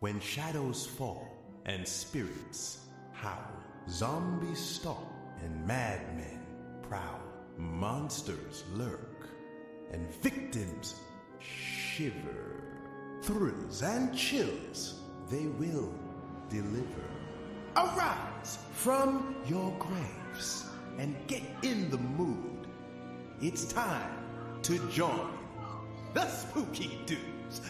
When shadows fall and spirits howl, zombies stalk and madmen prowl, monsters lurk and victims shiver. Thrills and chills they will deliver. Arise from your graves and get in the mood. It's time to join the Spooky Dudes.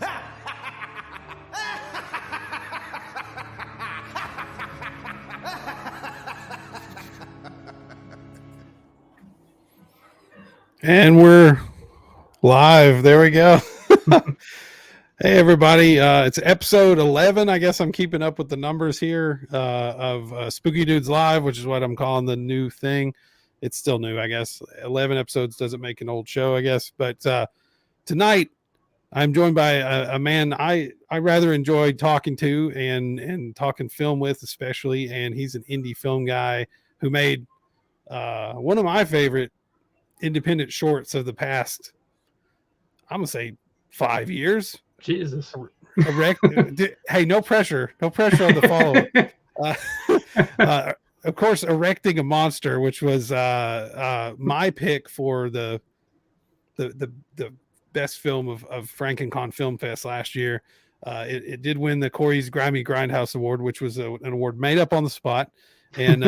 And we're live. There we go. Hey, everybody. It's episode 11. I guess I'm keeping up with the numbers here of Spooky Dudes Live, which is what I'm calling the new thing. It's still new, I guess. 11 episodes doesn't make an old show, I guess. But tonight, I'm joined by a man I rather enjoyed talking to and talking film with, especially. And he's an indie film guy who made one of my favorite independent shorts of the past, I'm gonna say 5 years. Jesus. Hey, no pressure on the follow. Of course, Erecting a Monster, which was my pick for the best film of FrankenCon Film Fest last year. It did win the Corey's Grimy Grindhouse Award, which was an award made up on the spot. And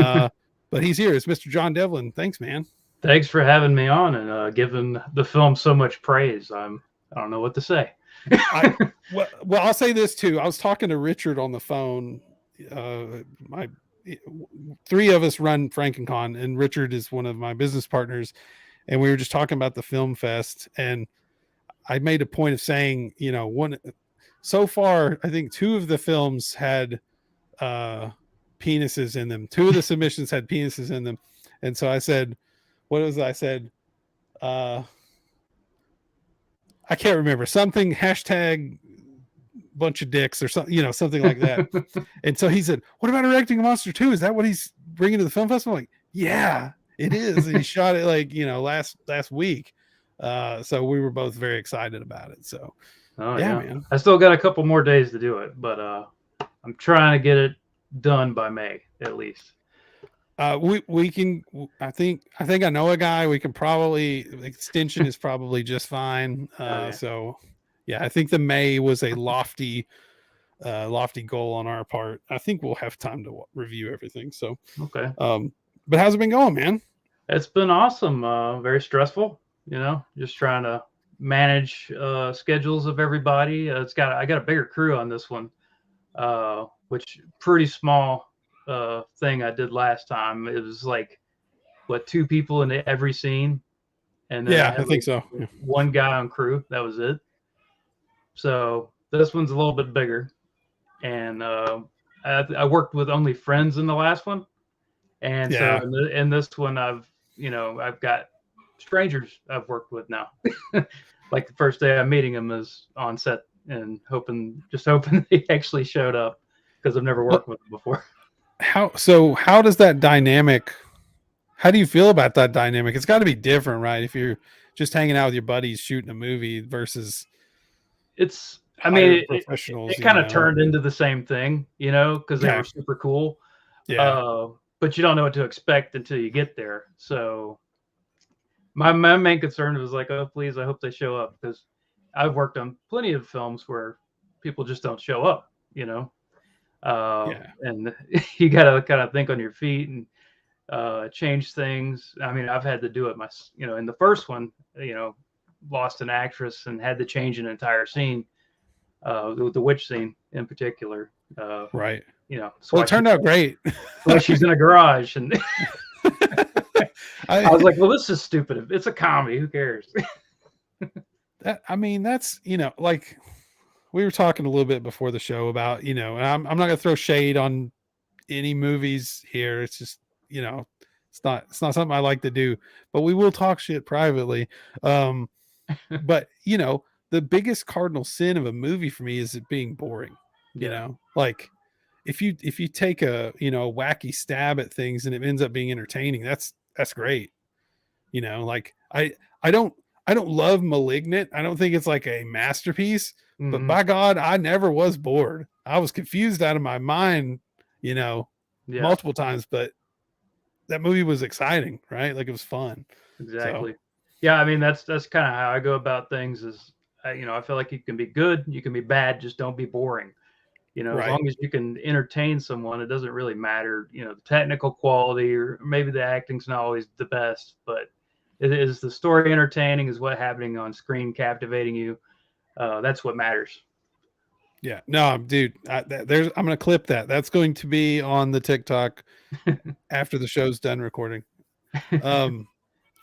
but he's here. It's Mr. Jon Devlin. Thanks, man. Thanks for having me on and giving the film so much praise. I don't know what to say. Well, I'll say this too. I was talking to Richard on the phone. My three of us run FrankenCon, and Richard is one of my business partners. And we were just talking about the film fest, and I made a point of saying, so far, I think two of the films had penises in them. Two of the submissions had penises in them, and so I said, I said, I can't remember, something hashtag bunch of dicks or something, something like that. And so he said, what about Erecting a Monster 2? Is that what he's bringing to the film festival? I'm like, yeah, it is. And he shot it last week. So we were both very excited about it. So yeah, man. I still got a couple more days to do it, but I'm trying to get it done by May at least. We can, I think I know a guy. We can probably, extension is probably just fine. So yeah, I think the May was a lofty goal on our part. I think we'll have time to review everything. So, okay. But how's it been going, man? It's been awesome. Very stressful, just trying to manage schedules of everybody. I got a bigger crew on this one, which pretty small thing I did last time. It was like two people in every scene, and then I think so. One guy on crew, that was it. So this one's a little bit bigger, and I worked with only friends in the last one, and so in this one I've got strangers I've worked with now. Like the first day I'm meeting them is on set and hoping they actually showed up, because I've never worked with them before. How does that dynamic, how do you feel about that dynamic? It's got to be different, right? If you're just hanging out with your buddies shooting a movie versus professionals. It kind of turned into the same thing, because they were super cool. Yeah. But you don't know what to expect until you get there. So my main concern was like, oh, please, I hope they show up, because I've worked on plenty of films where people just don't show up, and you gotta kind of think on your feet and change things. I mean, I've had to do it in the first one, lost an actress and had to change an entire scene, the witch scene in particular. Right. Well, it turned out great. So she's in a garage, and I was like, well, this is stupid. It's a comedy. Who cares? That's, like we were talking a little bit before the show about, and I'm not going to throw shade on any movies here. It's just, it's not something I like to do, but we will talk shit privately. But the biggest cardinal sin of a movie for me is it being boring. Like if you take a wacky stab at things and it ends up being entertaining, that's great. Like I don't love Malignant. I don't think it's like a masterpiece, but by God, I never was bored. I was confused out of my mind, multiple times, but that movie was exciting, right? Like it was fun. Exactly. So. Yeah, I mean that's kind of how I go about things. Is I feel like you can be good, you can be bad, just don't be boring. As Right. long as you can entertain someone, it doesn't really matter. The technical quality or maybe the acting's not always the best, but it is the story entertaining. Is what happening on screen captivating you? That's what matters. Yeah. No, dude. I'm gonna clip that. That's going to be on the TikTok after the show's done recording.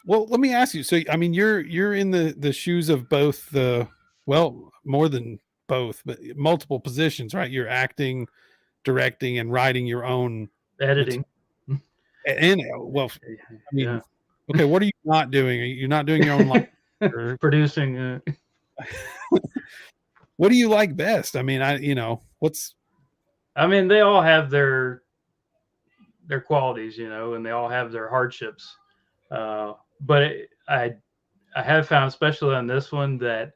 Well, let me ask you. So, I mean, you're in the shoes of both more than both, but multiple positions, right? You're acting, directing, and writing your own Editing. And well, I mean, Yeah. okay, what are you not doing? Are you not doing your own life? Producing. What do you like best? I mean, I mean, they all have their qualities, and they all have their hardships. But I have found, especially on this one, that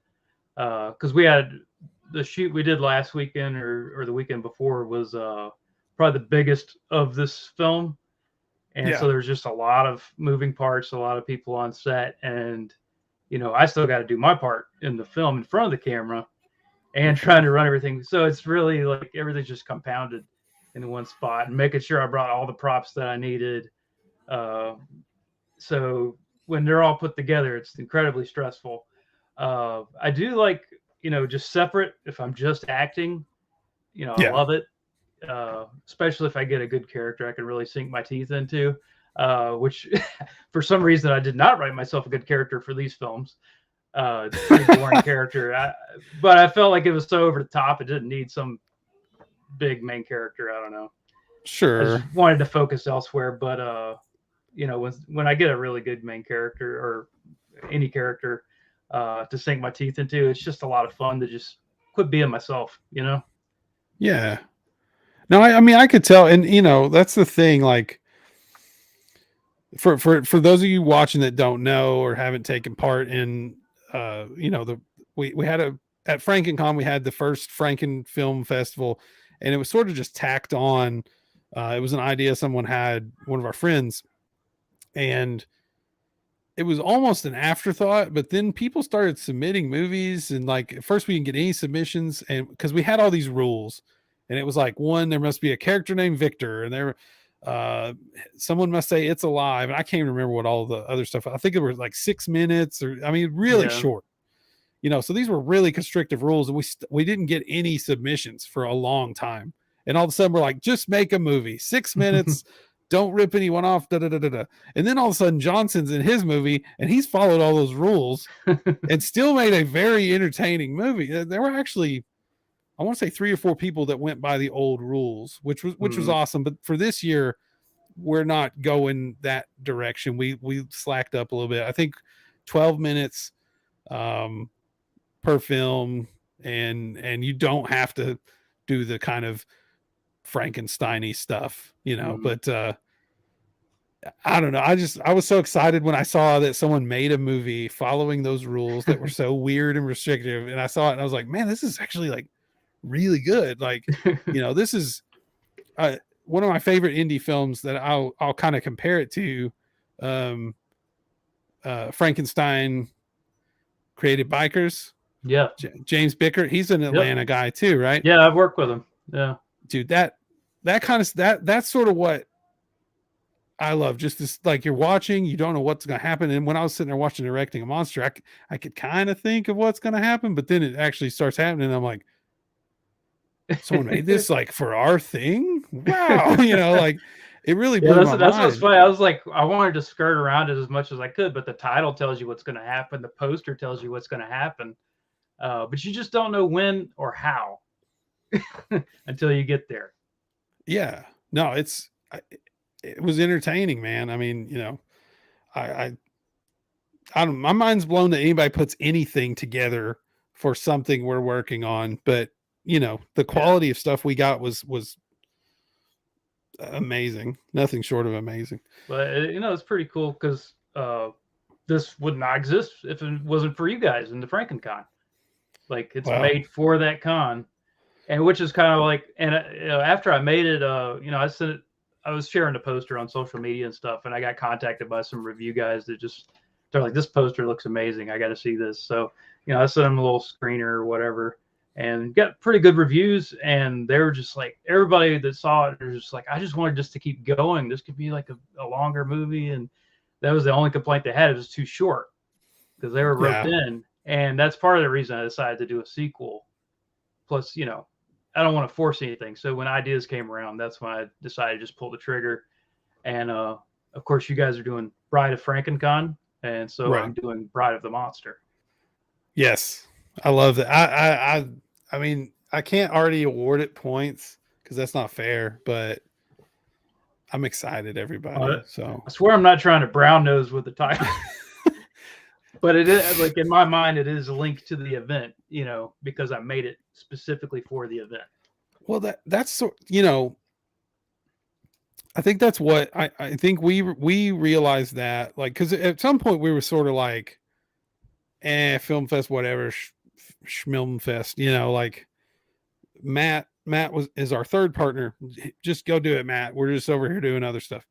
because we had the shoot we did last weekend or the weekend before was probably the biggest of this film, and so there's just a lot of moving parts, a lot of people on set, and I still got to do my part in the film in front of the camera and trying to run everything. So it's really like everything's just compounded in one spot, and making sure I brought all the props that I needed. So when they're all put together, it's incredibly stressful. I do like, just separate. If I'm just acting, I love it. Especially if I get a good character I can really sink my teeth into, which for some reason I did not write myself a good character for these films. Pretty boring character, but I felt like it was so over the top. It didn't need some big main character. I don't know. Sure. I just wanted to focus elsewhere, but when I get a really good main character or any character to sink my teeth into, it's just a lot of fun to just quit being myself. Yeah. No, I mean, I could tell, and that's the thing. Like, for those of you watching that don't know or haven't taken part in, we had at FrankenCon, we had the first Franken Film Festival, and it was sort of just tacked on. It was an idea someone had, one of our friends, and it was almost an afterthought, but then people started submitting movies, and like at first we didn't get any submissions, and because we had all these rules, and it was like, one, there must be a character named Victor, and there someone must say it's alive, and I can't remember what all the other stuff. I think it was like 6 minutes, or I mean really short. So these were really constrictive rules, and we didn't get any submissions for a long time. And all of a sudden we're like, just make a movie, 6 minutes, don't rip anyone off, da da da da da. And then all of a sudden Johnson's in his movie, and he's followed all those rules and still made a very entertaining movie. There were actually, I want to say 3 or 4 people that went by the old rules, which was awesome. But for this year, we're not going that direction. We slacked up a little bit. I think 12 minutes per film, and you don't have to do the kind of Frankenstein-y stuff, but I don't know. I was so excited when I saw that someone made a movie following those rules that were so weird and restrictive. And I saw it and I was like, man, this is actually like really good. Like, this is one of my favorite indie films that I'll kind of compare it to. Frankenstein Created Bikers. Yeah. James Bickert. He's an Atlanta guy too, right? Yeah, I've worked with him. Yeah. Dude, that kind of that's sort of what I love. Just this, like, you're watching, you don't know what's going to happen. And when I was sitting there watching Erecting a Monster, I could kind of think of what's going to happen, but then it actually starts happening. And I'm like, someone made this like for our thing. Wow. Like it really blew my mind. That's what's funny. I was like, I wanted to skirt around it as much as I could, but the title tells you what's going to happen. The poster tells you what's going to happen. But you just don't know when or how until you get there. Yeah. No, it was entertaining, man. I mean, I don't, my mind's blown that anybody puts anything together for something we're working on, but the quality of stuff we got was amazing. Nothing short of amazing. But it's pretty cool because this would not exist if it wasn't for you guys in the FrankenCon. Like, it's made for that con. and which is kind of like, and after I made it, I sent it. I was sharing the poster on social media and stuff, and I got contacted by some review guys that they're like, this poster looks amazing. I got to see this. So, I sent them a little screener or whatever, and got pretty good reviews. And they were just like, everybody that saw it was just like, I just wanted just to keep going. This could be like a longer movie, and that was the only complaint they had. It was too short because they were roped in, and that's part of the reason I decided to do a sequel. Plus, I don't want to force anything. So when ideas came around, that's when I decided to just pull the trigger. And of course, you guys are doing Bride of Frankencon, and so I'm doing Bride of the Monster. Yes, I love that. I mean, I can't already award it points because that's not fair, but I'm excited, everybody. So I swear I'm not trying to brown nose with the title. But it is, like, in my mind, it is linked to the event, because I made it specifically for the event. Well, that's I think that's what I think we realized that, like, because at some point we were sort of like, film fest, whatever, schmilm fest, like Matt is our third partner. Just go do it, Matt. We're just over here doing other stuff.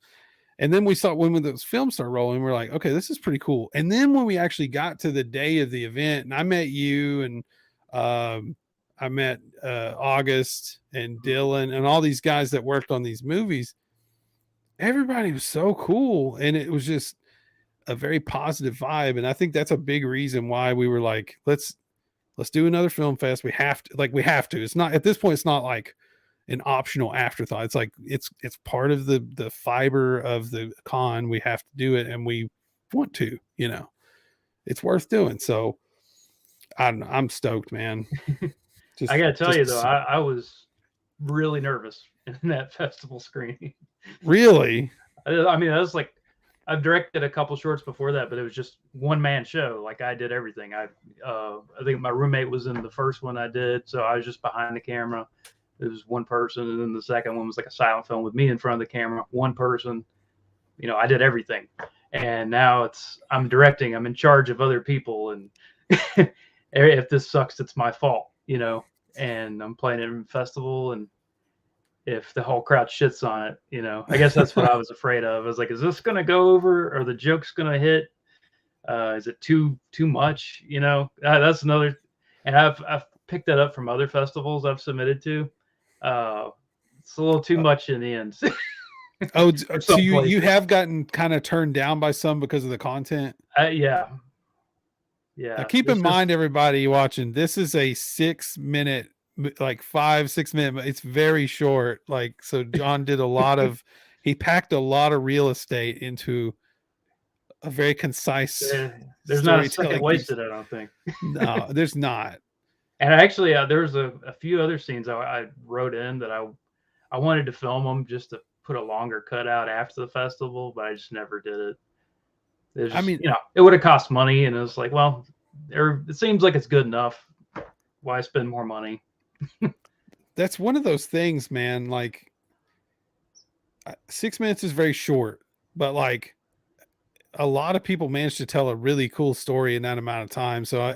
And then we saw when those films start rolling, we're like, okay, this is pretty cool. And then when we actually got to the day of the event, and I met you, and I met August and Dylan and all these guys that worked on these movies. Everybody was so cool, and it was just a very positive vibe. And I think that's a big reason why we were like, let's do another film fest. We have to. It's not, at this point, it's not like an optional afterthought. It's like it's part of the fiber of the con. We have to do it, and we want to. It's worth doing. So I'm stoked, man. I gotta tell you though, I was really nervous in that festival screening. Really? I mean, I was like, I've directed a couple shorts before that, but it was just one man show. Like, I did everything. I think my roommate was in the first one I did, so I was just behind the camera. It was one person, and then the second one was like a silent film with me in front of the camera, one person. I did everything. And now I'm directing. I'm in charge of other people, and if this sucks, it's my fault, and I'm playing it in a festival, and if the whole crowd shits on it, I guess that's what I was afraid of. I was like, is this going to go over? Are the jokes going to hit? Is it too much? That's another, and I've picked that up from other festivals I've submitted to. It's a little too much in the end. So you have gotten kind of turned down by some because of the content? Yeah. Now keep in mind, everybody watching, this is a 6 minute, like 5-6 minute. It's very short. Like, so Jon did he packed a lot of real estate into a very concise. There's not a second wasted, I don't think. No, there's not. And actually, there's a few other scenes I wrote in that I wanted to film them just to put a longer cutout after the festival, but I just never did it. It would have cost money, and it was like, well, it seems like it's good enough. Why spend more money? That's one of those things, man. Like, 6 minutes is very short, but like a lot of people manage to tell a really cool story in that amount of time. So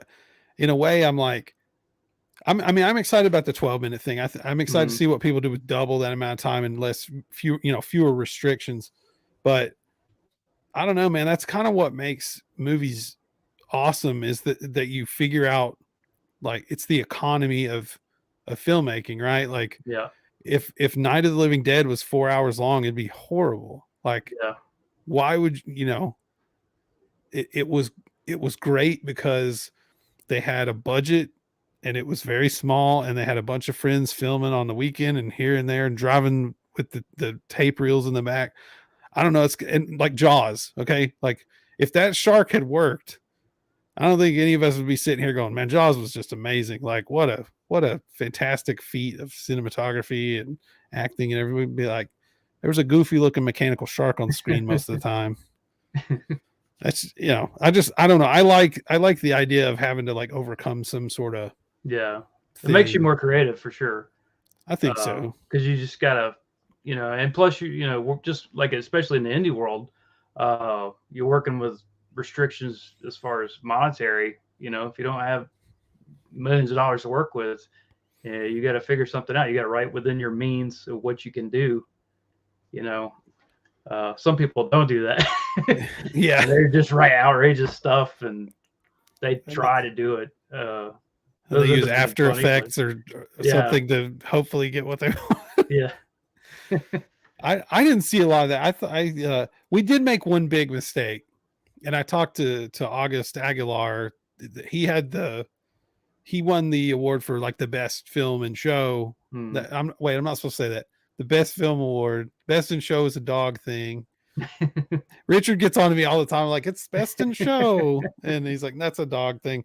in a way, I'm like, I'm excited about the 12-minute thing. I'm excited to see what people do with double that amount of time and fewer restrictions. But I don't know, man. That's kind of what makes movies awesome, is that you figure out, like, it's the economy of filmmaking, right? Like, yeah, if Night of the Living Dead was 4 hours long, it'd be horrible. Like, why would it was great because they had a budget, and it was very small, and they had a bunch of friends filming on the weekend and here and there and driving with the tape reels in the back. I don't know. And like Jaws. Okay. Like, if that shark had worked, I don't think any of us would be sitting here going, man, Jaws was just amazing. Like, what a fantastic feat of cinematography and acting, and everybody would be like, there was a goofy looking mechanical shark on the screen most of the time. That's, I don't know. I like the idea of having to, like, overcome some sort of thing. It makes you more creative for sure. I think so. Because you just gotta, and plus we're just like, especially in the indie world, you're working with restrictions as far as monetary. If you don't have millions of dollars to work with, Yeah, you got to figure something out. You got to write within your means of what you can do. You know, some people don't do that. Yeah, They just write outrageous stuff and they and try to do it. they Those end use up being After funny, but Effects or yeah, something to hopefully get what they want. yeah. I didn't see a lot of that. I thought we did make one big mistake, and I talked to August Aguilar. He won the award for like the best film and show. That I'm not supposed to say that. The best film award, best in show is a dog thing. Richard gets on to me all the time, like it's best in show, and he's like, that's a dog thing.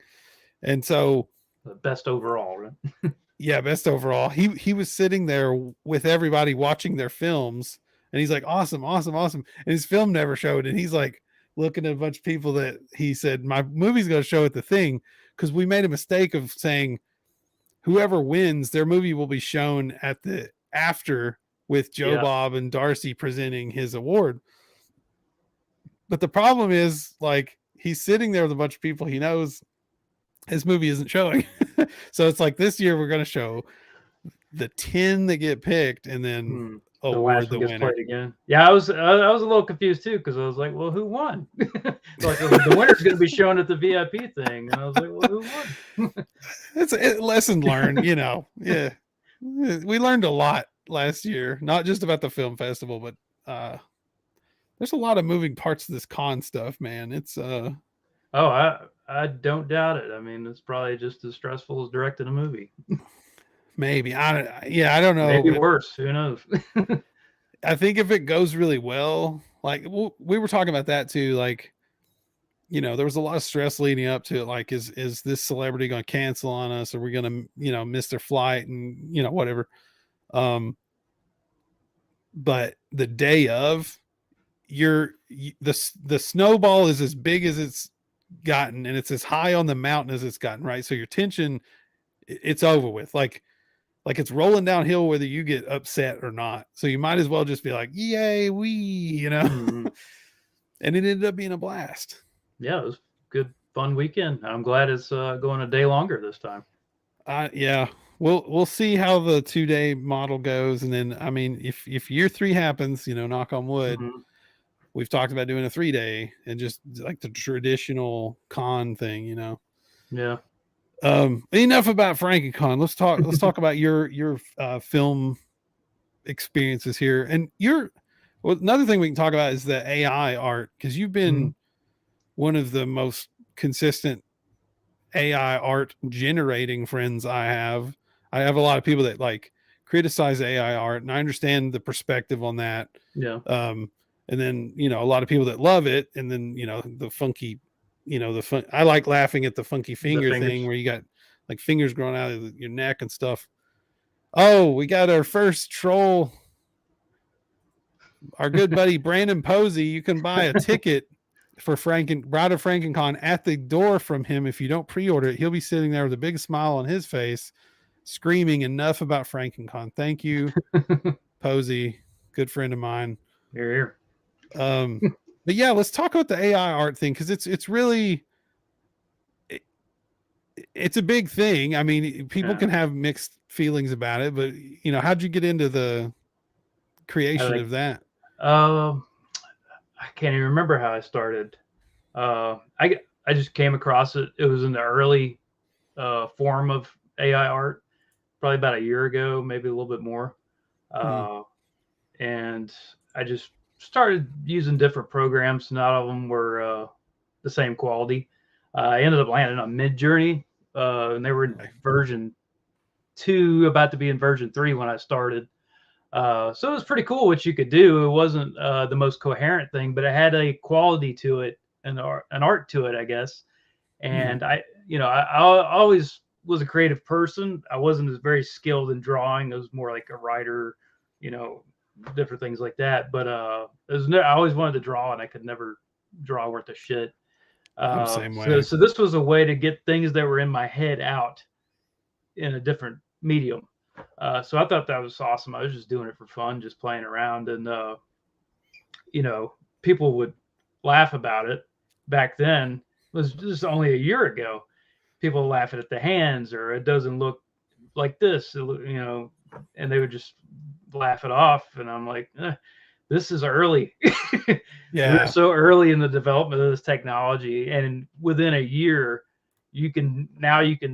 And so, The best overall, right? yeah, best overall. He was sitting there with everybody watching their films, and he's like, awesome, awesome, awesome. And his film never showed, and he's like looking at a bunch of people that he said my movie's going to show at the thing, because we made a mistake of saying whoever wins, their movie will be shown at the after with Joe Bob and Darcy presenting his award. But the problem is, like, he's sitting there with a bunch of people he knows. His movie isn't showing. So it's like this year we're going to show the 10 that get picked and then award the winner. Played again. Yeah, I was a little confused too, because I was like, well, who won? Like, the winner's going to be shown at the VIP thing. And I was like, well, who won? It's a lesson learned, you know. Yeah. We learned a lot last year, not just about the film festival, but there's a lot of moving parts to this con stuff, man. It's oh, I don't doubt it. I mean, it's probably just as stressful as directing a movie. Maybe. I don't know. Maybe worse. Who knows? I think if it goes really well, like we were talking about that too, like, you know, there was a lot of stress leading up to it. Like, is this celebrity going to cancel on us? Are we going to, you know, miss their flight and, you know, whatever. But the day of, the snowball is as big as it's gotten, and it's as high on the mountain as it's gotten, right? So your tension, it's over with. Like it's rolling downhill whether you get upset or not. So you might as well just be like, yay, you know. And it ended up being a blast. Yeah, it was a good, fun weekend. I'm glad it's going a day longer this time. Yeah. We'll see how the 2-day model goes. And then, I mean, if year 3 happens, you know, knock on wood, we've talked about doing a 3-day and just like the traditional con thing, you know? Yeah. Enough about FrankieCon. Let's talk about your film experiences here. And another thing we can talk about is the AI art, because you've been one of the most consistent AI art generating friends I have. I have a lot of people that like criticize AI art, and I understand the perspective on that. Yeah. And then, you know, a lot of people that love it, and then, you know, the funky, you know, I like laughing at the funky finger thing where you got like fingers growing out of your neck and stuff. Oh, we got our first troll. Our good buddy Brandon Posey. You can buy a ticket for Bride of FrankieCon at the door from him. If you don't pre-order it, he'll be sitting there with a big smile on his face, screaming enough about FrankieCon. Thank you, Posey, good friend of mine. Here. But yeah, let's talk about the AI art thing, because it's really it's a big thing. I mean, people can have mixed feelings about it, but you know, how'd you get into the creation of that? I can't even remember how I started. I just came across it. It was in the early form of AI art, probably about a year ago, maybe a little bit more. And I just started using different programs. Not all of them were the same quality. I ended up landing on Midjourney, and they were in version 2, about to be in version 3 when I started. So it was pretty cool what you could do. It wasn't the most coherent thing, but it had a quality to it and an art to it, I guess. And I always was a creative person. I wasn't as very skilled in drawing. I was more like a writer, you know, different things like that. But I always wanted to draw, and I could never draw worth a shit. Same way. So this was a way to get things that were in my head out in a different medium. So I thought that was awesome. I was just doing it for fun, just playing around. And, you know, people would laugh about it back then. It was just only a year ago. People laughing at the hands, or it doesn't look like this, you know, and they would just laugh it off. And I'm like, this is early. We're so early in the development of this technology. And within a year, you can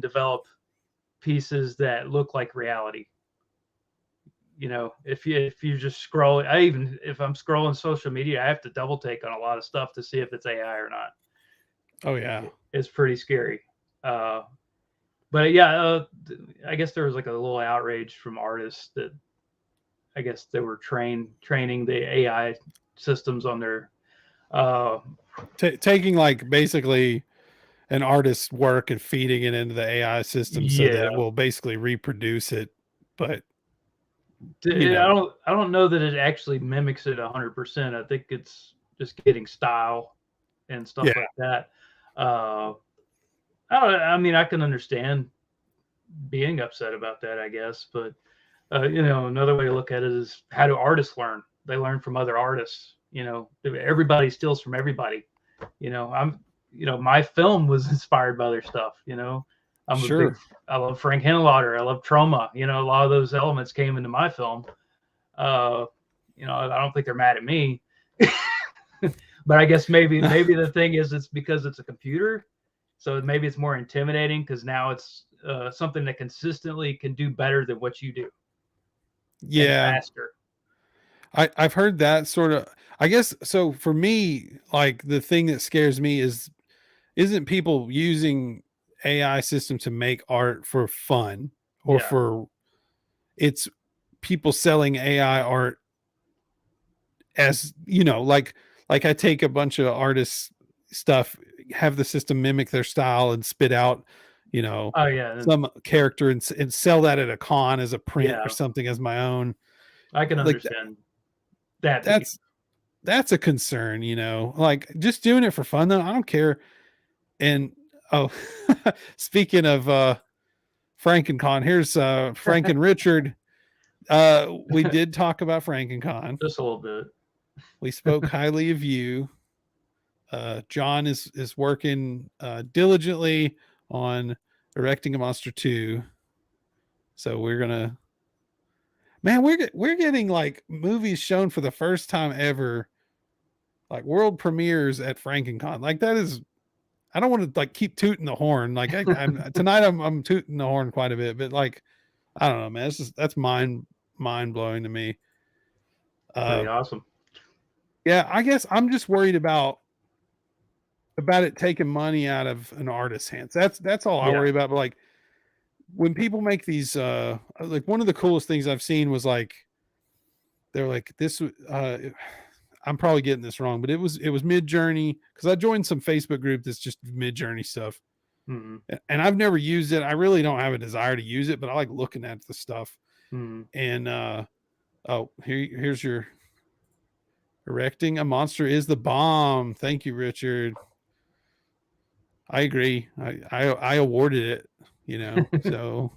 develop pieces that look like reality. You know, if you just scroll, if I'm scrolling social media, I have to double take on a lot of stuff to see if it's AI or not. Oh yeah, it's pretty scary. But yeah, I guess there was like a little outrage from artists that I guess they were training the AI systems on their taking like basically an artist's work and feeding it into the AI system so that it will basically reproduce it. But you know. I don't know that it actually mimics it 100%. I think it's just getting style and stuff like that. I mean, I can understand being upset about that, I guess, but you know, another way to look at it is, how do artists learn? They learn from other artists. You know, everybody steals from everybody. You know, my film was inspired by their stuff. You know, I love Frank Henenlotter. I love Trauma. You know, a lot of those elements came into my film. You know, I don't think they're mad at me, but I guess maybe the thing is, it's because it's a computer, so maybe it's more intimidating because now it's something that consistently can do better than what you do. Yeah, faster. I've heard that sort of. I guess so. For me, like the thing that scares me isn't people using AI system to make art for fun or for, it's people selling AI art as, you know, like I take a bunch of artists stuff, have the system mimic their style and spit out, you know, some character and sell that at a con as a print or something as my own. I can understand that. That's a concern, you know, like just doing it for fun though. I don't care. And speaking of FrankenCon, here's Frank and Richard. We did talk about FrankenCon just a little bit. We spoke highly of you. Jon is working diligently on Erecting a Monster 2. So we're getting like movies shown for the first time ever, like world premieres at FrankenCon. Like that is, I don't want to like keep tooting the horn. Like tonight I'm tooting the horn quite a bit, but like, I don't know, man, that's mind blowing to me. Pretty awesome. Yeah, I guess I'm just worried about it taking money out of an artist's hands. That's all I worry about. But like when people make these, like one of the coolest things I've seen was like, they're like this. I'm probably getting this wrong, but it was Midjourney, because I joined some Facebook group that's just Midjourney stuff, and I've never used it. I really don't have a desire to use it, but I like looking at the stuff. And here's your Erecting a Monster is the bomb. Thank you, Richard. I agree. I awarded it, you know. So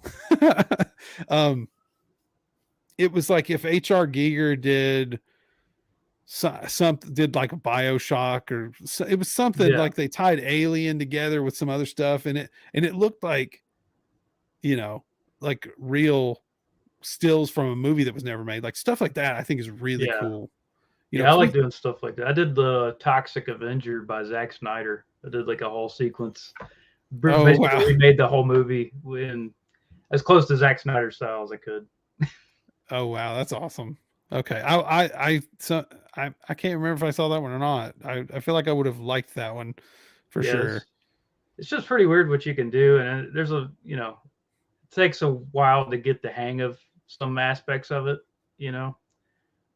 it was like if H.R. Giger did something, did like a BioShock, or it was something like they tied Alien together with some other stuff, and it looked like, you know, like real stills from a movie that was never made. Like stuff like that I think is really cool. You know, I like doing stuff like that. I did the Toxic Avenger by Zack Snyder. I did like a whole sequence. Basically, we made the whole movie in as close to Zack Snyder style as I could. Oh wow, that's awesome. Okay, I can't remember if I saw that one or not. I feel like I would have liked that one for sure. It's just pretty weird what you can do, and there's a, you know, it takes a while to get the hang of some aspects of it, you know.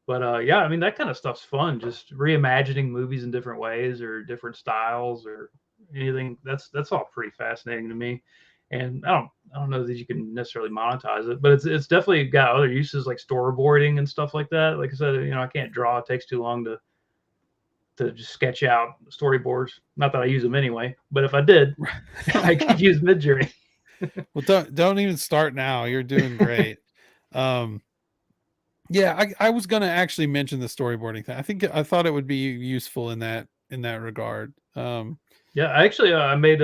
But yeah, I mean, that kind of stuff's fun. Just reimagining movies in different ways or different styles or anything. That's all pretty fascinating to me. And I don't know that you can necessarily monetize it, but it's definitely got other uses like storyboarding and stuff like that. Like I said, you know, I can't draw. It takes too long to just sketch out storyboards. Not that I use them anyway, but if I did, I could use Midjourney. Well, don't even start now. You're doing great. Yeah, I was going to actually mention the storyboarding thing. I thought it would be useful in that regard. Yeah, I made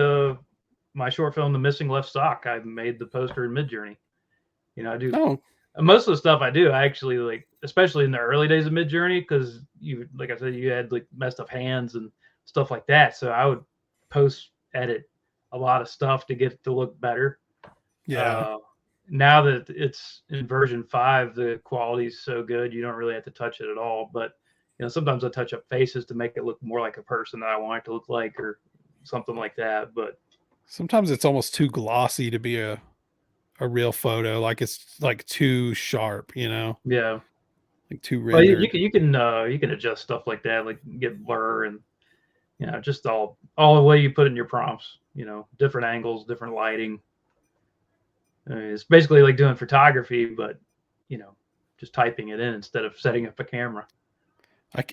my short film, The Missing Left Sock. I made the poster in Midjourney. I do Oh, most of the stuff I do. I actually like, especially in the early days of Midjourney, because like I said, you had like messed up hands and stuff like that. So I would post edit a lot of stuff to get it to look better. yeah. Now that it's in version 5, the quality is so good you don't really have to touch it at all. But sometimes I touch up faces to make it look more like a person that I want it to look like, or something like that. But Sometimes it's almost too glossy to be a real photo. Like it's like too sharp, yeah, like too well, you rendered. can you can adjust stuff like that, like get blur and just all the way you put in your prompts. Different angles, different lighting. I mean, it's basically like doing photography, but just typing it in instead of setting up a camera.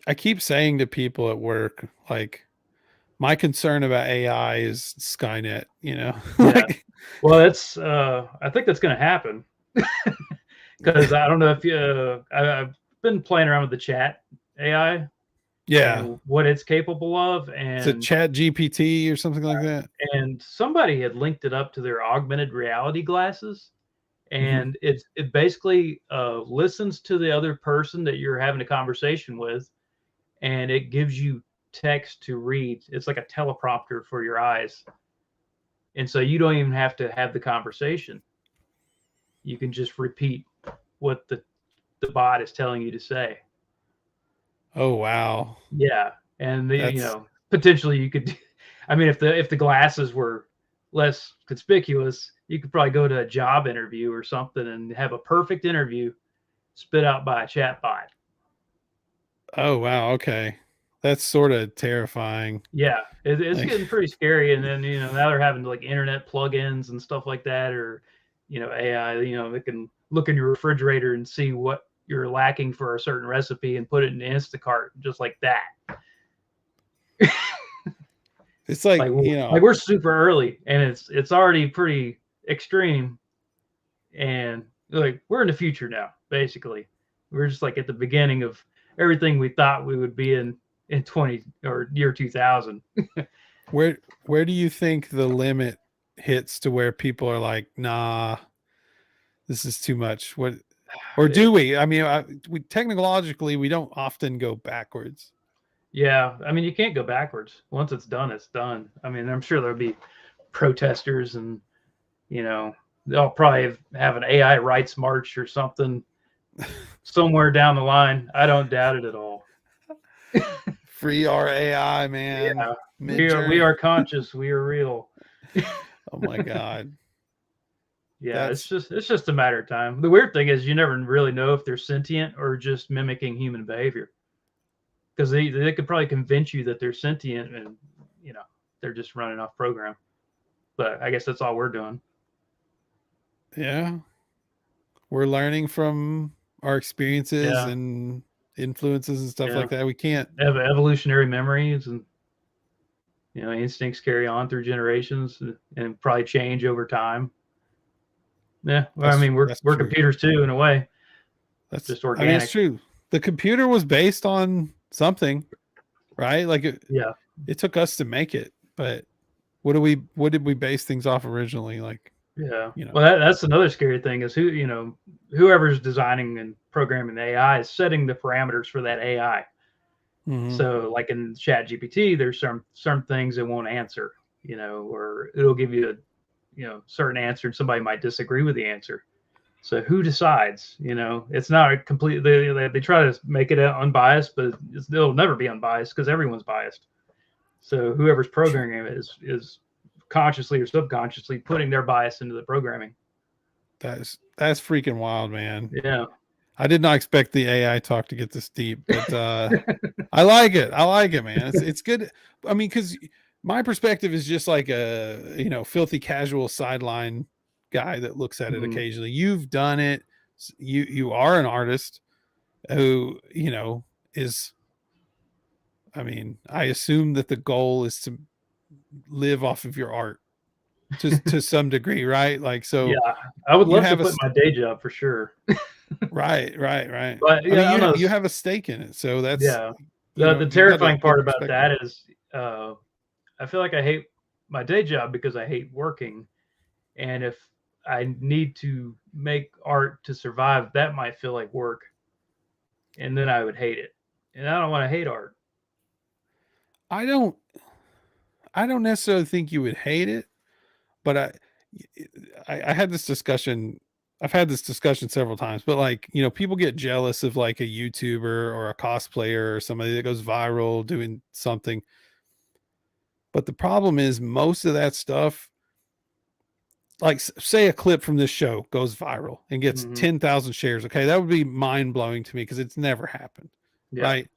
I keep saying to people at work, like, my concern about AI is Skynet, Yeah. like, Well, that's I think that's going to happen because I don't know if I've been playing around with the chat AI yeah. and what it's capable of, It's a and chat GPT or something like that. somebody had linked it up to their augmented reality glasses, Mhm. and it basically listens to the other person that you're having a conversation with, and it gives you text to read. It's like a teleprompter for your eyes, and so you don't even have to have the conversation. You can just repeat what the bot is telling you to say. Oh, wow. Yeah, and That's potentially you could. I mean, if the glasses were less conspicuous, you could probably go to a job interview or something and have a perfect interview spit out by a chat bot. oh, wow. Okay. That's sort of terrifying. Yeah, it's Like, getting pretty scary. And then now they're having like internet plugins and stuff like that, or AI. That can look in your refrigerator and see what you're lacking for a certain recipe and put it in Instacart just like that. it's like, Like we're super early, and it's already pretty extreme, and like we're in the future now. Basically, we're just like at the beginning of everything we thought we would be in 20 or year 2000. where do you think the limit hits to where people are like, nah, this is too much? What, or do we? I mean, we technologically, we don't often go backwards. Yeah, I mean, you can't go backwards. Once it's done, it's done. I mean, I'm sure there'll be protesters, and they'll probably have an AI rights march or something somewhere down the line. I don't doubt it at all. Free our AI, man. Yeah, we Mid-journey. are conscious. We are real. Oh my God. Yeah, That's it's just a matter of time. The weird thing is you never really know if they're sentient or just mimicking human behavior, because they could probably convince you that they're sentient, and they're just running off program. But I guess that's all we're doing. yeah. We're learning from our experiences Yeah, and influences and stuff yeah. like that. We can't. Evolutionary memories and instincts carry on through generations and probably change over time. Yeah, well, I mean That's we're true. computers too in a way, That's, just I mean, it's organic. true. The computer was based on something, right? Like Yeah, it took us to make it, but what did we base things off originally? Like, yeah. you know, Well, that's another scary thing is whoever's designing and programming the AI is setting the parameters for that AI. mhm. So, like in Chat GPT, there's some things it won't answer, or it'll give you a certain answer, and somebody might disagree with the answer. So who decides? It's not a complete. They try to make it unbiased, but it'll never be unbiased because everyone's biased. So whoever's programming it is consciously or subconsciously putting their bias into the programming. That's freaking wild, man. Yeah, I did not expect the AI talk to get this deep, but I like it. I like it, man. It's good. I mean, because my perspective is just like a filthy casual sideline guy that looks at it mm, occasionally. You've done it. You are an artist who is. I mean, I assume that the goal is to live off of your art to some degree, right? Like, yeah. so I would you love to have a quit my day job for sure, right. but I mean, yeah, I'm a you have a stake in it, so that's yeah. The you have a terrifying part good about perspective. that is I feel like I hate my day job because I hate working. And if I need to make art to survive, that might feel like work, and then I would hate it. And I don't want to hate art. I don't necessarily think you would hate it, but I had this discussion. I've had this discussion several times, but like, you know, people get jealous of like a YouTuber or a cosplayer or somebody that goes viral doing something. But the problem is most of that stuff, like say a clip from this show goes viral and gets 10,000 shares. Okay. That would be mind blowing to me because it's never happened. Yeah. Right.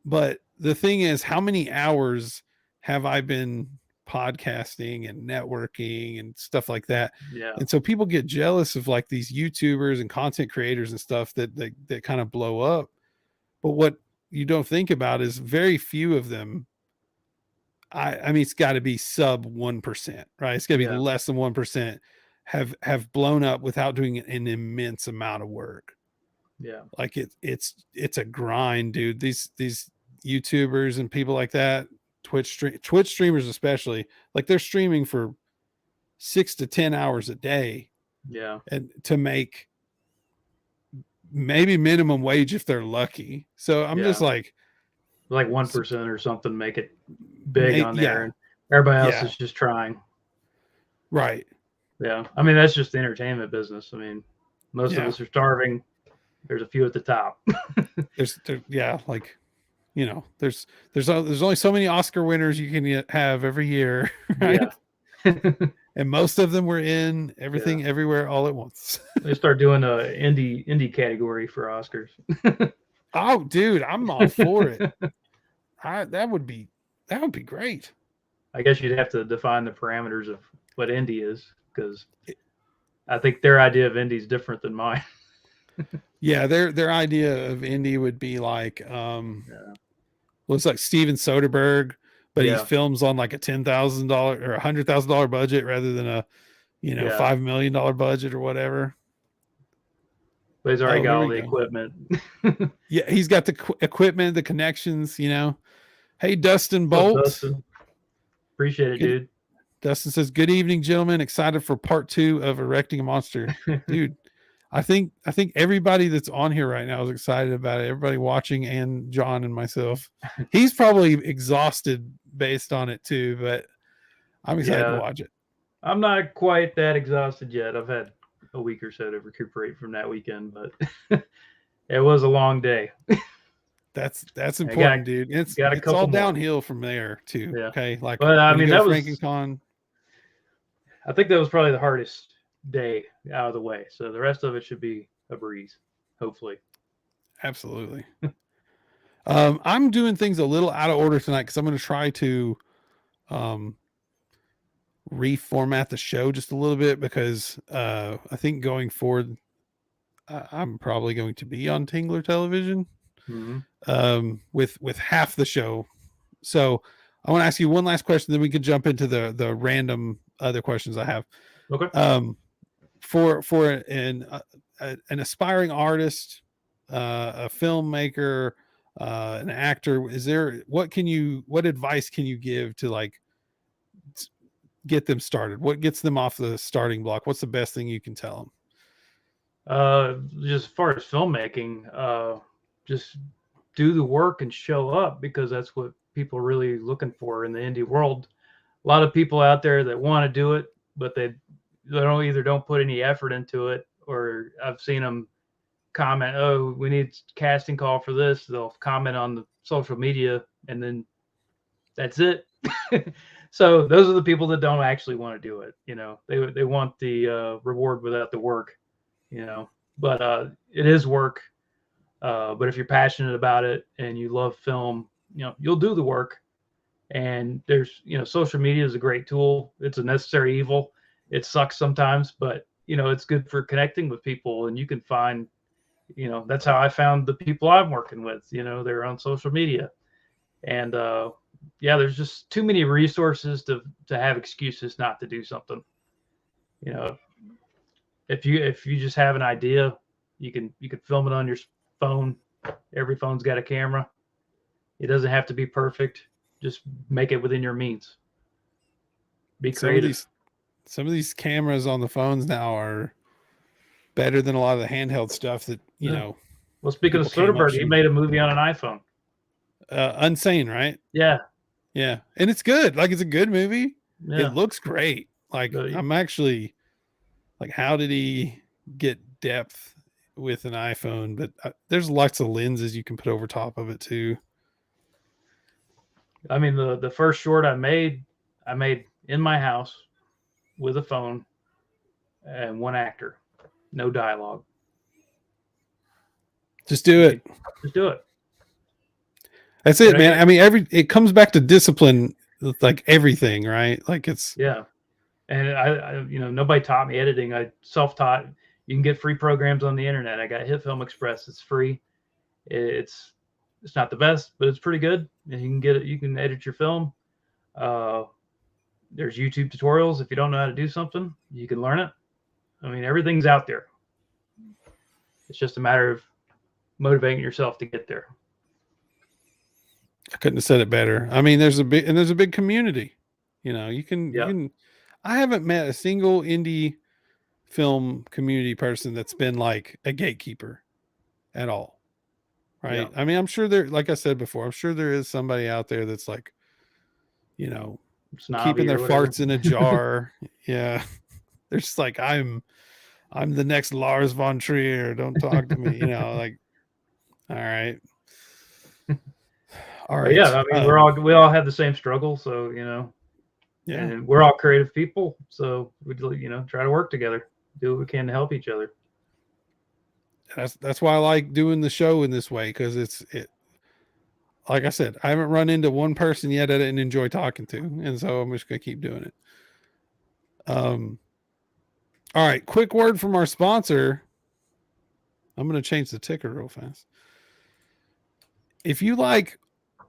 But the thing is, how many hours have I been podcasting and networking and stuff like that? Yeah. And so people get jealous of like these YouTubers and content creators and stuff that kind of blow up. But what you don't think about is very few of them. I mean, it's got to be sub 1%, right? It's got to be less than 1% have blown up without doing an immense amount of work. Yeah. Like it's a grind, dude. These YouTubers and people like that, Twitch streamers especially, like they're streaming for 6 to 10 hours a day. Yeah. And to make maybe minimum wage if they're lucky. So I'm just like 1% or something, make it big on there, and everybody else is just trying. Right. Yeah. I mean, that's just the entertainment business. I mean, most of us are starving. There's a few at the top. there's like, you know, there's only so many Oscar winners you can have every year, right? Yeah. And most of them were in Everything Everywhere All at Once. They start doing a indie category for Oscars. Oh, dude, I'm all for it. That would be great. I guess you'd have to define the parameters of what indie is, because I think their idea of indie is different than mine. Yeah, their idea of indie would be like looks like Steven Soderbergh, but he films on like a $10,000 or $100,000 budget rather than a $5 million budget or whatever. But he's already got all the equipment. Yeah, he's got the equipment, the connections, you know. Hey, Dustin Bolt. Dustin. Appreciate it, dude. Dustin says, "Good evening, gentlemen. Excited for part 2 of Erecting a Monster." Dude, I think everybody that's on here right now is excited about it. Everybody watching and John and myself. He's probably exhausted based on it too, but I'm excited to watch it. I'm not quite that exhausted yet. I've had a week or so to recuperate from that weekend, but it was a long day. That's important, dude. It's all downhill from there too. Yeah. Okay. Like, but I mean, that was FrankenCon. I think that was probably the hardest day out of the way. So the rest of it should be a breeze, hopefully. Absolutely. I'm doing things a little out of order tonight because I'm going to try to reformat the show just a little bit because I think going forward, I'm probably going to be on Tingler television with half the show. So I want to ask you one last question, then we can jump into the random other questions I have. Okay. For an aspiring artist, a filmmaker, an actor, what advice can you give to like get them started? What gets them off the starting block? What's the best thing you can tell them? Just as far as filmmaking, just do the work and show up, because that's what people are really looking for in the indie world. A lot of people out there that want to do it, but they don't put any effort into it, or I've seen them comment, "Oh, we need casting call for this." They'll comment on the social media and then that's it. So those are the people that don't actually want to do it. You know, they want the reward without the work, you know, but it is work. But if you're passionate about it and you love film, you know, you'll do the work. And there's, you know, social media is a great tool. It's a necessary evil. It sucks sometimes, but you know, it's good for connecting with people, and you can find, you know, that's how I found the people I'm working with, you know, they're on social media. And there's just too many resources to have excuses not to do something. You know, if you just have an idea, you can film it on your phone. Every phone's got a camera. It doesn't have to be perfect. Just make it within your means. Be creative. some of these cameras on the phones now are better than a lot of the handheld stuff that, Well, speaking of people came up Soderbergh, he shooting. made a movie on an iPhone. Unsane, right? Yeah. Yeah. And it's good. Like, it's a good movie. Yeah. It looks great. Like, I'm actually like, how did he get depth with an iPhone? But there's lots of lenses you can put over top of it too. I mean, the first short I made in my house with a phone and one actor, no dialogue. Just do it. Just do it. That's it, man. I mean, it comes back to discipline, like everything, right? Like, it's And I nobody taught me editing. I self-taught. You can get free programs on the internet. I got Hit Film Express. It's free. It's not the best, but it's pretty good. And you can get it. You can edit your film. There's YouTube tutorials. If you don't know how to do something, you can learn it. I mean, everything's out there. It's just a matter of motivating yourself to get there. I couldn't have said it better. I mean, there's a big community. You can. I haven't met a single indie film community person that's been like a gatekeeper at all. Right. Yeah. I mean, I'm sure like I said before, I'm sure there is somebody out there that's like, keeping their farts in a jar. Yeah. They're just like, I'm the next Lars von Trier. Don't talk to me. Like, all right. All right. Yeah. I mean, we all have the same struggle. So, yeah, and we're all creative people. So we, try to work together, do what we can to help each other. That's why I like doing the show in this way. Because it, like I said, I haven't run into one person yet I didn't enjoy talking to. And so I'm just going to keep doing it. All right. Quick word from our sponsor. I'm going to change the ticker real fast. If you like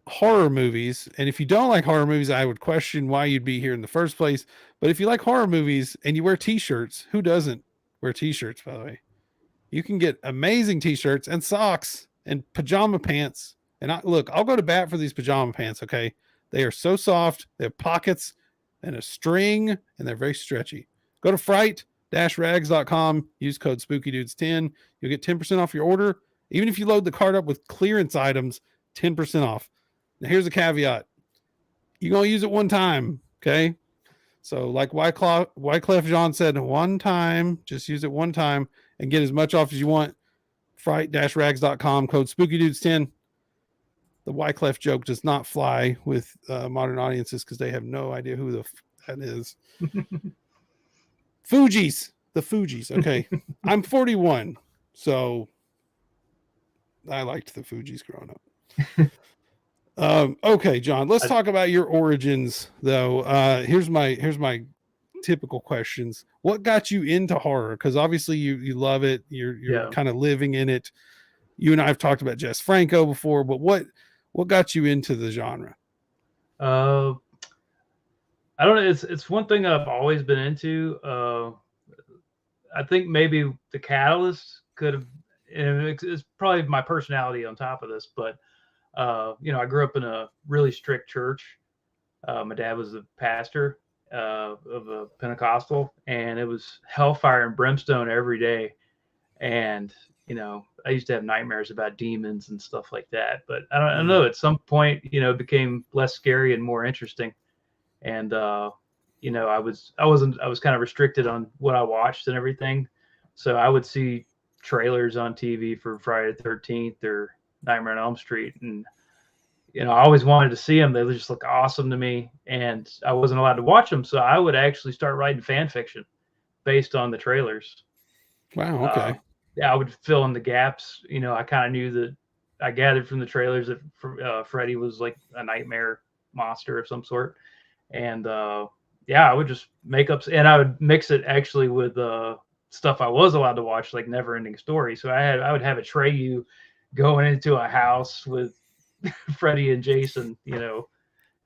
horror movies, and if you don't like horror movies, I would question why you'd be here in the first place. But if you like horror movies and you wear t-shirts, who doesn't wear t-shirts, by the way? You can get amazing t-shirts and socks and pajama pants. And I'll go to bat for these pajama pants. Okay. They are so soft. They have pockets and a string, and they're very stretchy. Go to fright-rags.com. Use code SpookyDudes10. You'll get 10% off your order. Even if you load the cart up with clearance items, 10% off. Now, here's a caveat. You're going to use it one time, okay? So like Wyclef Jean said, one time, just use it one time and get as much off as you want. Fright-rags.com, code SpookyDudes10. The Wyclef joke does not fly with modern audiences because they have no idea who that is. Fugees. The Fugees, okay. I'm 41, so I liked the Fugees growing up. Okay, John, let's talk about your origins though. Here's my typical questions. What got you into horror? Because obviously you love it. You're kind of living in it. You and I have talked about Jess Franco before, but what got you into the genre? I don't know. It's one thing I've always been into. I think maybe the catalyst could have, and it's probably my personality on top of this, but I grew up in a really strict church. My dad was a pastor of a Pentecostal, and it was hellfire and brimstone every day. And I used to have nightmares about demons and stuff like that. But I don't know. At some point, it became less scary and more interesting. And I was kind of restricted on what I watched and everything. So I would see trailers on TV for Friday the 13th or Nightmare on Elm Street, and I always wanted to see them. They just look awesome to me, and I wasn't allowed to watch them. So I would actually start writing fan fiction based on the trailers. Wow. Okay. I would fill in the gaps. I kind of knew that I gathered from the trailers that Freddy was like a nightmare monster of some sort. And I would just make up, and I would mix it actually with stuff I was allowed to watch, like Never Ending Story. So I would have a Treyu going into a house with Freddy and Jason,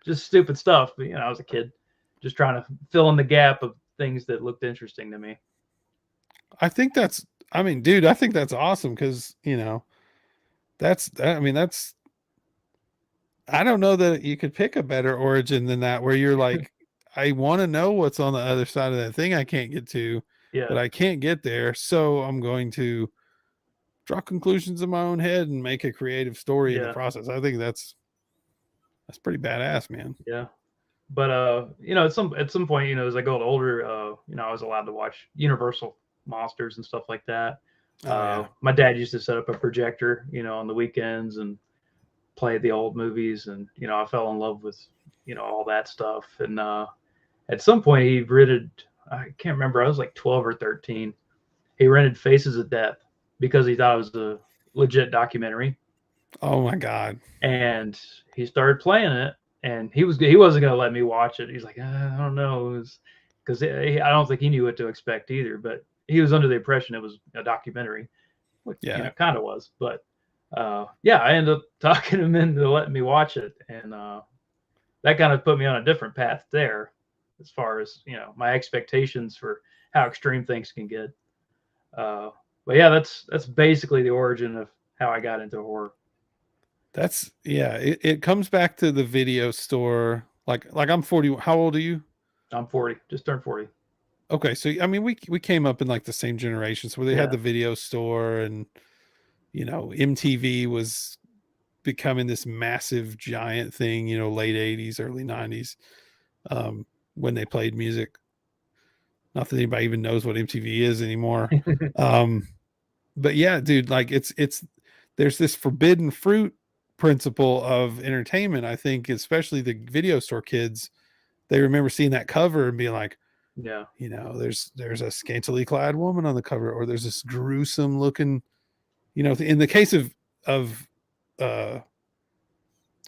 just stupid stuff. But, I was a kid just trying to fill in the gap of things that looked interesting to me. I think that's awesome because, I don't know that you could pick a better origin than that, where you're like, I want to know what's on the other side of that thing I can't get to, but I can't get there. So I'm going to draw conclusions in my own head and make a creative story in the process. I think that's pretty badass, man. Yeah. But you know, at some point, you know, as I got older, you know, I was allowed to watch Universal monsters and stuff like that. My dad used to set up a projector, you know, on the weekends and play the old movies, and you know, I fell in love with, you know, all that stuff. And at some point, he rented, I can't remember, I was like 12 or 13. He rented Faces of Death because he thought it was a legit documentary. Oh my God! And he started playing it. And he wasn't going to let me watch it. He's like, I don't know, because I don't think he knew what to expect either. But he was under the impression it was a documentary, which you know, kind of was. But yeah, I ended up talking him into letting me watch it, and that kind of put me on a different path there, as far as, you know, my expectations for how extreme things can get. But yeah, that's basically the origin of how I got into horror. That's it comes back to the video store. Like I'm 40. How old are you? I'm 40, just turned 40. Okay, so I mean we came up in like the same generations where they had the video store, and you know, MTV was becoming this massive giant thing, you know, late 80s, early 90s, when they played music. Not that anybody even knows what MTV is anymore. But yeah, dude, like it's there's this forbidden fruit principle of entertainment. I think especially the video store kids, they remember seeing that cover and being like, yeah, you know, there's a scantily clad woman on the cover, or there's this gruesome looking, you know, in the case of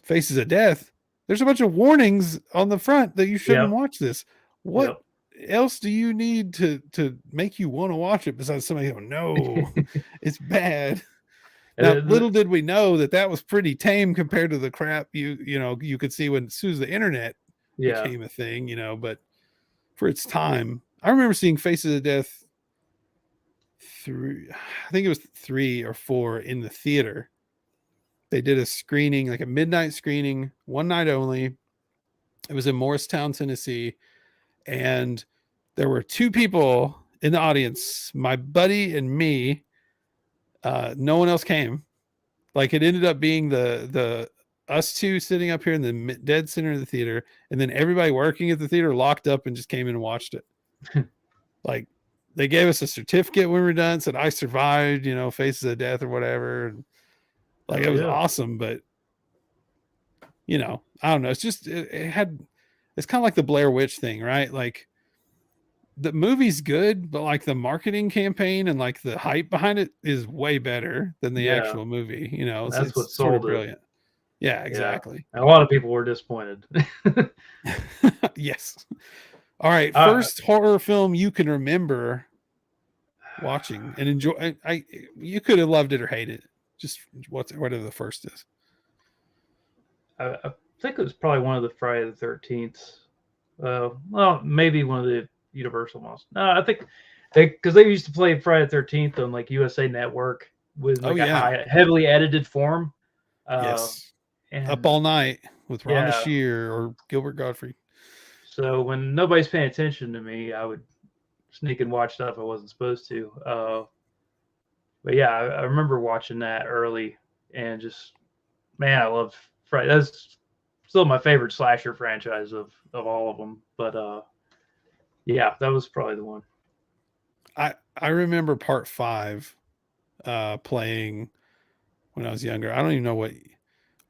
Faces of Death, there's a bunch of warnings on the front that you shouldn't watch this. What else do you need to make you want to watch it besides somebody going, no, it's bad? Now, little did we know that was pretty tame compared to the crap you know you could see as soon as the internet became a thing, you know. But for its time, I remember seeing Faces of Death I think it was 3 or 4 in the theater. They did a screening, like a midnight screening, one night only. It was in Morristown, Tennessee, and there were 2 people in the audience, my buddy and me. No one else came. Like it ended up being the us 2 sitting up here in the dead center of the theater, and then everybody working at the theater locked up and just came in and watched it. Like they gave us a certificate when we were done, said I survived, you know, Faces of Death or whatever. And like it was awesome, but you know, I don't know. It's just it's kind of like the Blair Witch thing, right? Like the movie's good, but like the marketing campaign and like the hype behind it is way better than the actual movie. You know, that's what sort of sold brilliant. Yeah, exactly. Yeah. A lot of people were disappointed. Yes. All right. First horror film you can remember watching and enjoy. You could have loved it or hated it. Just whatever the first is. I think it was probably one of the Friday the 13th. Well, maybe one of the Universal ones. No, I think because they used to play Friday the 13th on like USA Network with like a heavily edited form. Yes. And Up All Night with Rhonda Shear or Gilbert Gottfried. So when nobody's paying attention to me, I would sneak and watch stuff I wasn't supposed to. But yeah, I remember watching that early and just, man, I love Friday. That's still my favorite slasher franchise of all of them. But yeah, that was probably the one. I remember part 5 playing when I was younger. I don't even know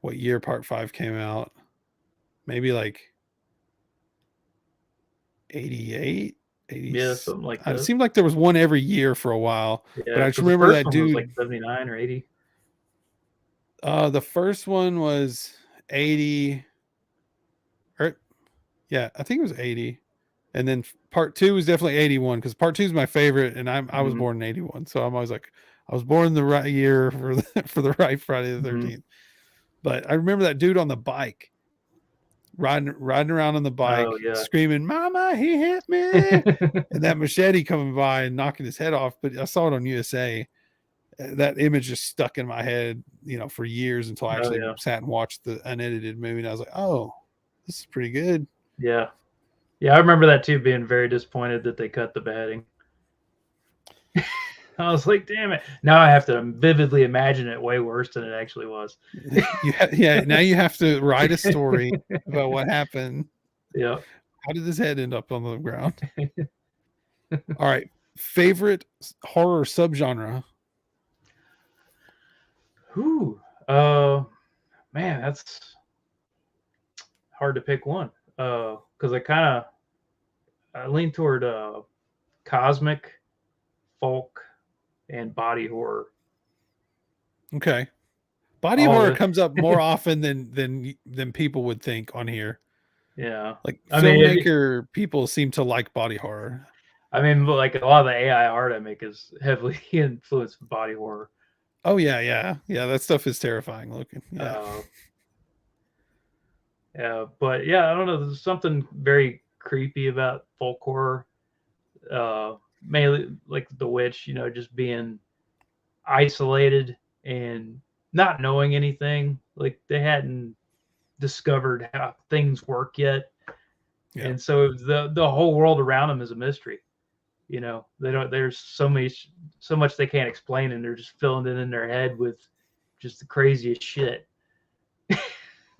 what year part 5 came out. Maybe like 88, 80. Yeah, something like that. It seemed like there was one every year for a while. Yeah, but I just remember that dude was like 79 or 80. The first one was 80. Yeah, I think it was 80. And then part 2 was definitely 81 because part 2 is my favorite, and I was born in 81, so I'm always like, I was born the right year for the right Friday the 13th. But I remember that dude on the bike, riding around on the bike, screaming, "Mama, he hit me!" and that machete coming by and knocking his head off. But I saw it on USA. That image just stuck in my head, you know, for years until I actually sat and watched the unedited movie, and I was like, "Oh, this is pretty good." Yeah. Yeah, I remember that too, being very disappointed that they cut the beheading. I was like, damn it. Now I have to vividly imagine it way worse than it actually was. Yeah, now you have to write a story about what happened. Yeah. How did his head end up on the ground? All right. Favorite horror subgenre? Whew. Man, that's hard to pick one. Because I lean toward cosmic, folk, and body horror. Okay. Body All horror the comes up more often than people would think on here. yeah. Like I mean, Filmmaker people seem to like body horror. like a lot of the AI art I make is heavily influenced with body horror. Oh yeah. That stuff is terrifying looking. Yeah. Yeah, but yeah, I don't know. There's something very creepy about folk horror. Mainly like The Witch, just being isolated and not knowing anything. Like they hadn't discovered how things work yet, Yeah. and so the whole world around them is a mystery. They don't. There's so much they can't explain, and they're just filling it in their head with just the craziest shit.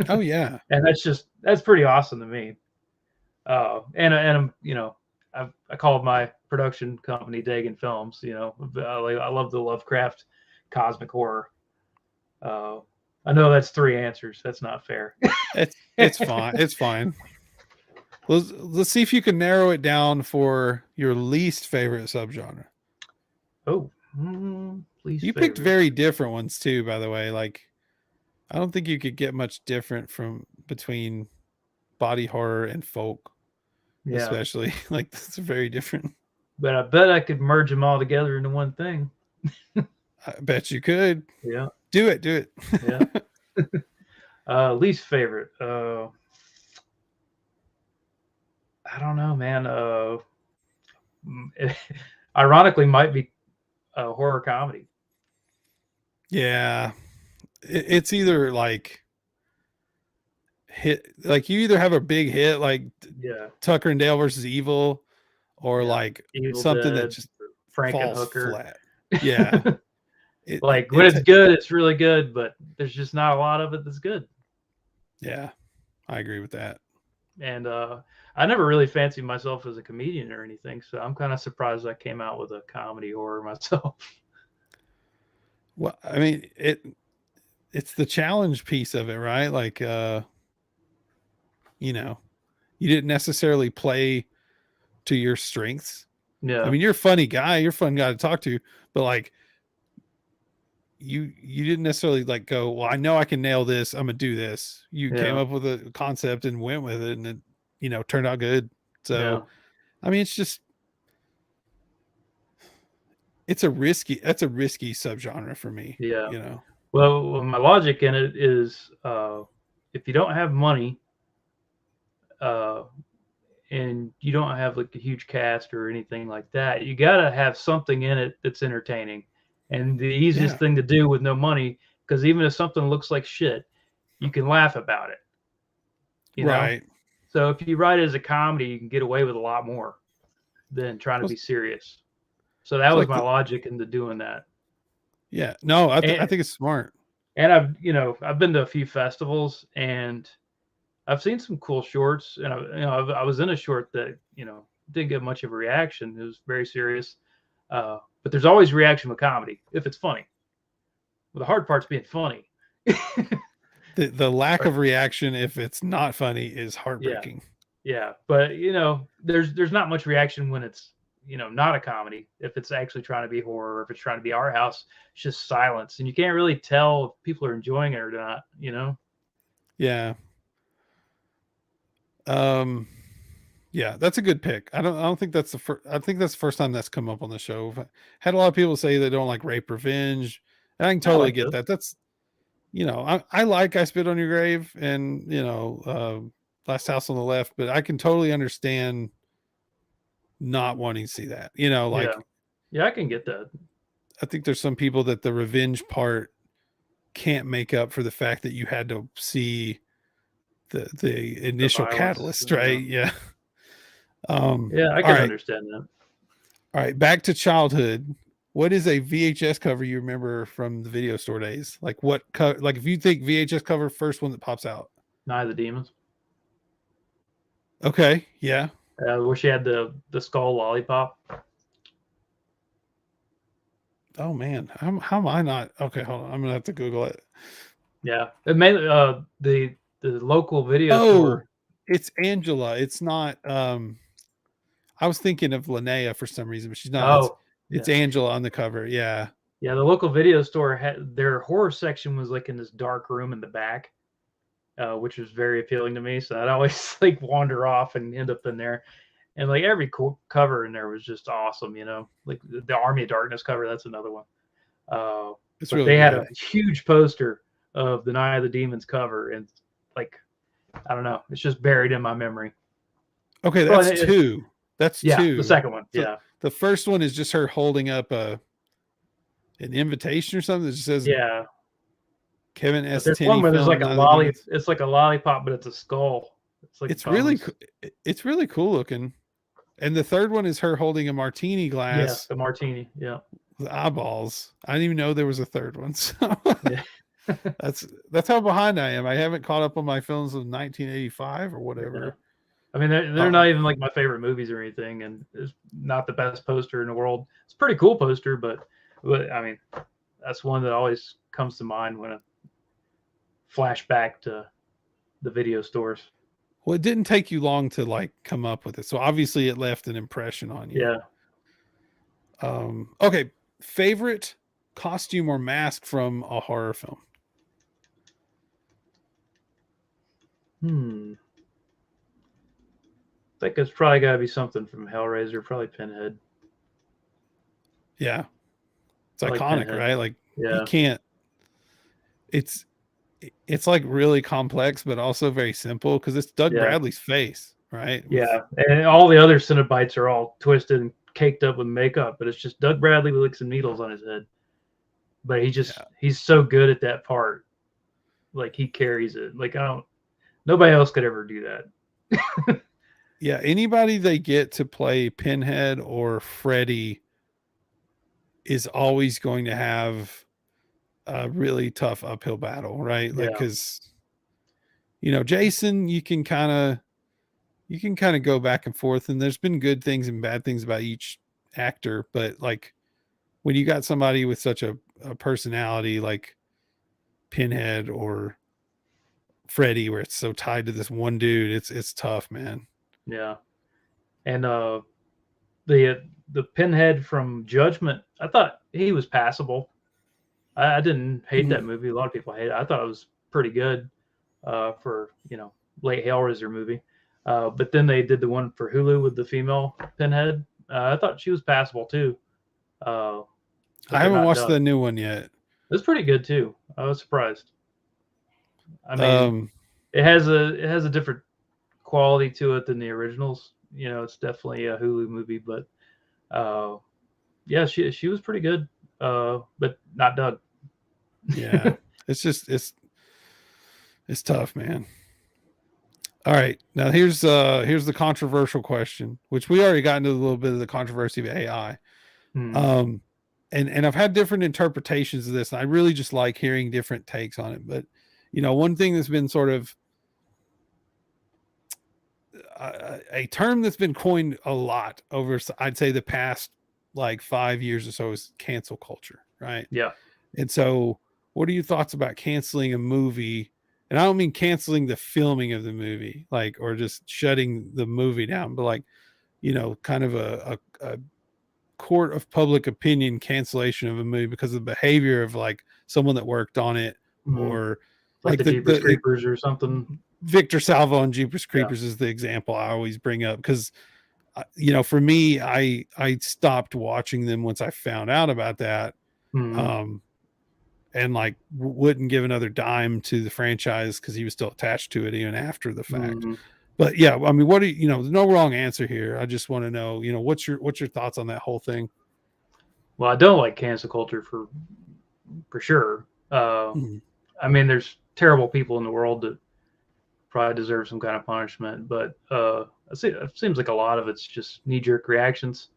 Oh yeah. And that's pretty awesome to me. And I'm I called my production company Dagon Films. I love the Lovecraft cosmic horror. I know that's 3 answers. That's not fair. It's fine. It's fine. Let's see if you can narrow it down for your least favorite subgenre. Oh, please. You picked very different ones too, by the way. Like, I don't think you could get much different between body horror and folk, especially. Like, it's very different. But I bet I could merge them all together into one thing. I bet you could. Yeah. Do it. Yeah. Least favorite. I don't know, man. Ironically, might be a horror comedy. Yeah, it's either like hit, like you either have a big hit like Tucker and Dale versus Evil, or like Evil something Dead, that just falls flat. Yeah. When it's good, it's really good, but there's just not a lot of it that's good. Yeah, I agree with that. And I never really fancied myself as a comedian or anything, so I'm kind of surprised I came out with a comedy horror myself. Well, I mean, it's the challenge piece of it, right? Like, you didn't necessarily play to your strengths. Yeah. I mean, you're a funny guy. You're a fun guy to talk to, but like, you didn't necessarily like go, well, I know I can nail this. I'm gonna do this. You came up with a concept and went with it, and it, turned out good. So, I mean, that's a risky subgenre for me. Yeah. Well, my logic in it is, if you don't have money, and you don't have like a huge cast or anything like that, you gotta have something in it that's entertaining. And the easiest thing to do with no money, because even if something looks like shit, you can laugh about it. Right. So if you write it as a comedy, you can get away with a lot more than trying to be serious. So that was my logic into doing that. Yeah. No, I think it's smart. And I've been to a few festivals, and I've seen some cool shorts, and I was in a short that didn't get much of a reaction. It was very serious. But there's always reaction with comedy if it's funny. Well, the hard part's being funny. The lack of reaction if it's not funny is heartbreaking. Yeah. But there's not much reaction when it's not a comedy. If it's actually trying to be horror, or if it's trying to be art house, it's just silence, and you can't really tell if people are enjoying it or not. Yeah. Yeah, that's a good pick. I don't think that's the first. I think that's the first time that's come up on the show. I've had a lot of people say they don't like Rape Revenge. And I can totally get that. That's, I like I Spit on Your Grave and Last House on the Left, but I can totally understand not wanting to see that. Yeah, I can get that. I think there's some people that the revenge part can't make up for the fact that you had to see the initial catalyst, right? Yeah. Yeah, I all can right. understand that. All right, back to childhood. What is a VHS cover you remember from the video store days? Like what like if you think VHS cover, first one that pops out. Night of the Demons. Okay, yeah. Where she had the skull lollipop. Oh man, how am I not? Okay, hold on. I'm gonna have to Google it. Yeah, it made the local video Oh, store. it's Angela. It's not. I was thinking of Linnea for some reason, but she's not. It's Oh, it's yeah, Angela on the cover. Yeah. yeah. The local video store had their horror section was like in this dark room in the back, which was very appealing to me. So I'd always like wander off and end up in there. And like every cool cover in there was just awesome, like the Army of Darkness cover. That's another one. Uh, It's but really they had a good. huge poster of the Night of the Demons cover, and like I don't know, it's just buried in my memory. Okay, Well, that's two. That's yeah, the two. second one, So yeah, the first one is just her holding up an invitation or something that just says yeah. Kevin But S. there's one Tenney where there's film like a Night of the Demons. it's like a lollipop, but it's a skull. It's like It's really bones. it's really cool looking. And the third one is her holding a martini Yeah, glass the martini. Yeah, with eyeballs. I didn't even know there was a third one. So yeah. that's how behind I am. I haven't caught up on my films of 1985 or Yeah. whatever. I mean, they're Um, not even like my favorite movies or anything, and it's not the best poster in the world. It's a pretty cool poster, but I mean, that's one that always comes to mind when I flash back to the video stores. well, it didn't take you long to like come up with it, so obviously it left an impression on you. Yeah. Okay, favorite costume or mask from a horror film? I think it's probably got to be something from Hellraiser, probably Pinhead. Yeah, it's I like iconic, Pinhead. right? Like you Yeah. can't. It's like really complex, but also very simple because it's Doug Yeah. Bradley's face, right? Yeah. And all the other Cenobites are all twisted and caked up with makeup, but it's just Doug Bradley with like some needles on his head. But he's so good at that part. Like he carries it. Like nobody else could ever do that. Yeah, anybody they get to play Pinhead or Freddy is always going to have a really tough uphill battle, right? Like, Yeah. because Jason, you can kind of go back and forth, and there's been good things and bad things about each actor, but like when you got somebody with such a personality like Pinhead or Freddy, where it's so tied to this one dude, it's tough, man. Yeah. And the Pinhead from Judgment, I thought he was passable. I didn't hate that movie. A lot of people hate it. I thought it was pretty good for late Hellraiser movie. But then they did the one for Hulu with the female Pinhead. I thought she was passable too. I haven't watched done. the new one yet. It's pretty good too. I was surprised. I mean, it has a different quality to it than the originals. It's definitely a Hulu movie, but yeah, she was pretty good. But not Doug. Yeah, it's just it's tough, man. All right, now here's the controversial question, which we already got into a little bit of the controversy of AI. And I've had different interpretations of this, and I really just like hearing different takes on it. But one thing that's been sort of a term that's been coined a lot over, I'd say, the past like 5 years or so is cancel culture, right? Yeah. And so, what are your thoughts about canceling a movie? And I don't mean canceling the filming of the movie, like, or just shutting the movie down, but like, kind of a court of public opinion cancellation of a movie because of the behavior of like someone that worked on it, or like the Jeepers Creepers or something. Victor Salvo and Jeepers Creepers is the example I always bring up because, for me, I stopped watching them once I found out about that, and like wouldn't give another dime to the franchise because he was still attached to it even after the fact. But yeah, I mean, what do there's no wrong answer here. I just want to know, what's your thoughts on that whole thing? Well, I don't like cancel culture for sure. I mean, there's terrible people in the world that probably deserve some kind of punishment. But it seems like a lot of it's just knee-jerk reactions.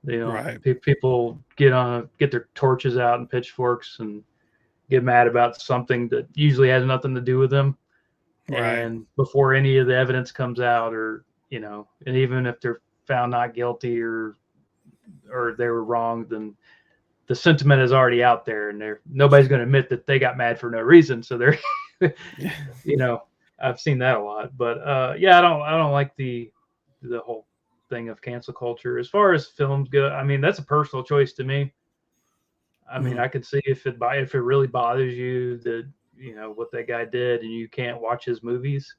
You know, Right. People get their torches out and pitchforks and get mad about something that usually has nothing to do with them. Right. And before any of the evidence comes out, or and even if they're found not guilty or they were wrong, then the sentiment is already out there, and nobody's going to admit that they got mad for no reason. So they're, I've seen that a lot. But I don't like the whole thing of cancel culture. As far as films go, I mean, that's a personal choice to me. I mean, I could see if it really bothers you that what that guy did and you can't watch his movies.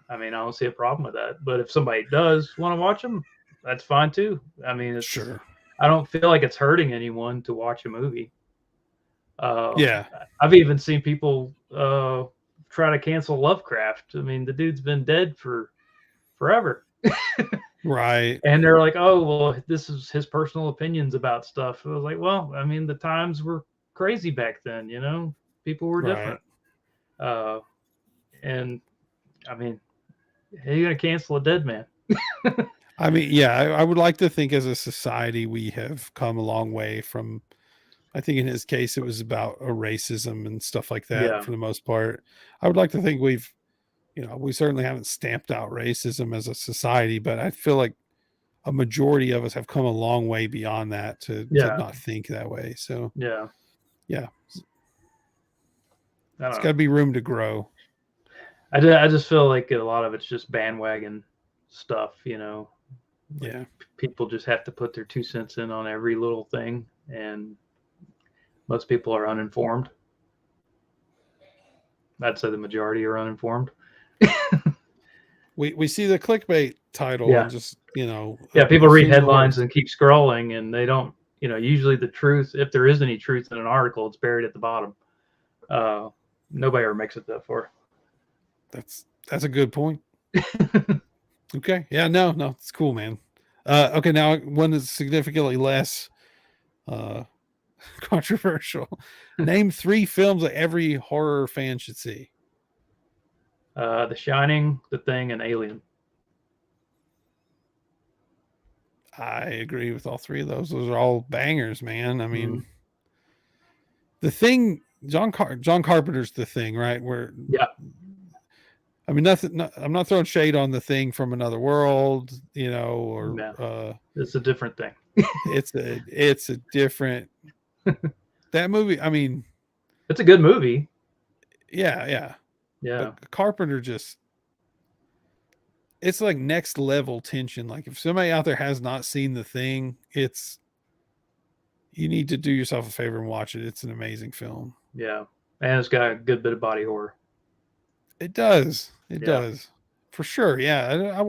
I mean, I don't see a problem with that. But if somebody does want to watch them, that's fine too. I mean, Sure. I don't feel like it's hurting anyone to watch a movie. Yeah. I've even seen people try to cancel Lovecraft. I mean, the dude's been dead for forever. Right. And they're like, oh, well, this is his personal opinions about stuff. I was like, well, I mean, the times were crazy back then, people were different. And I mean, how are you going to cancel a dead man? I mean, yeah, I would like to think as a society, we have come a long way from, I think in his case, it was about racism and stuff like that for the most part. I would like to think we certainly haven't stamped out racism as a society, but I feel like a majority of us have come a long way beyond that to not think that way. So yeah, it's got to be room to grow. I just feel like a lot of it's just bandwagon stuff, people just have to put their 2 cents in on every little thing, and most people are uninformed. I'd say the majority are uninformed. We see the clickbait title and just people read headlines and keep scrolling, and they don't usually the truth, if there is any truth in an article, it's buried at the bottom. Nobody ever makes it that far. That's a good point. Okay. Yeah, no, it's cool, man. Okay, now one that's significantly less controversial. Name 3 films that every horror fan should see. The Shining, The Thing, and Alien. I agree with all 3 of those. Those are all bangers, man. I mean, The Thing, John Carpenter's The Thing, right? I mean, I'm not throwing shade on The Thing from Another World, it's a different thing. it's a different that movie. I mean, it's a good movie. Yeah. But Carpenter it's like next level tension. Like if somebody out there has not seen The Thing, you need to do yourself a favor and watch it. It's an amazing film. Yeah. And it's got a good bit of body horror. It does. It does. For sure. Yeah. I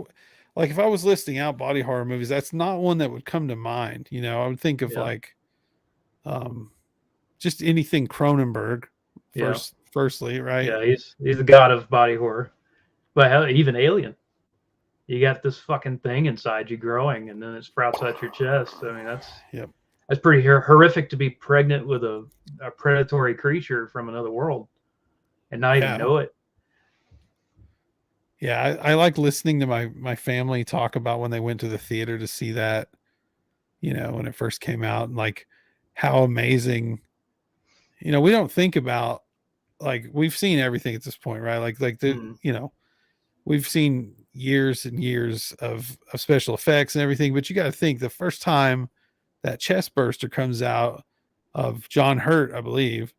like if I was listing out body horror movies, that's not one that would come to mind. I would think of like just anything Cronenberg firstly, right? Yeah, he's the god of body horror. But hell, even Alien. You got this fucking thing inside you growing, and then it sprouts out your chest. I mean, that's pretty horrific to be pregnant with a predatory creature from another world and not even know it. Yeah, I like listening to my family talk about when they went to the theater to see that, when it first came out, and like how amazing, we don't think about, like, we've seen everything at this point, right? We've seen years and years of special effects and everything, but you got to think the first time that chest burster comes out of John Hurt, I believe,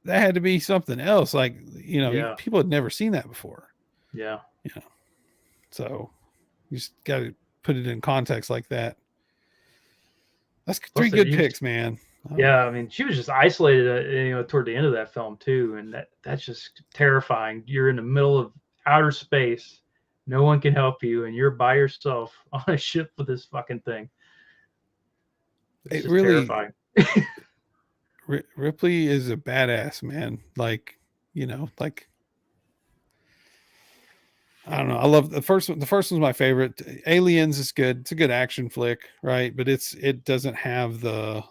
that had to be something else. Like, people had never seen that before. Yeah. So you just got to put it in context like that. That's 3 good picks, man. Yeah. I mean, she was just isolated, toward the end of that film too. And that's just terrifying. You're in the middle of outer space. No one can help you. And you're by yourself on a ship with this fucking thing. It's really terrifying. Ripley is a badass, man. Like, I don't know. I love the first one. The first one's my favorite. Aliens is good. It's a good action flick, right? But it doesn't have the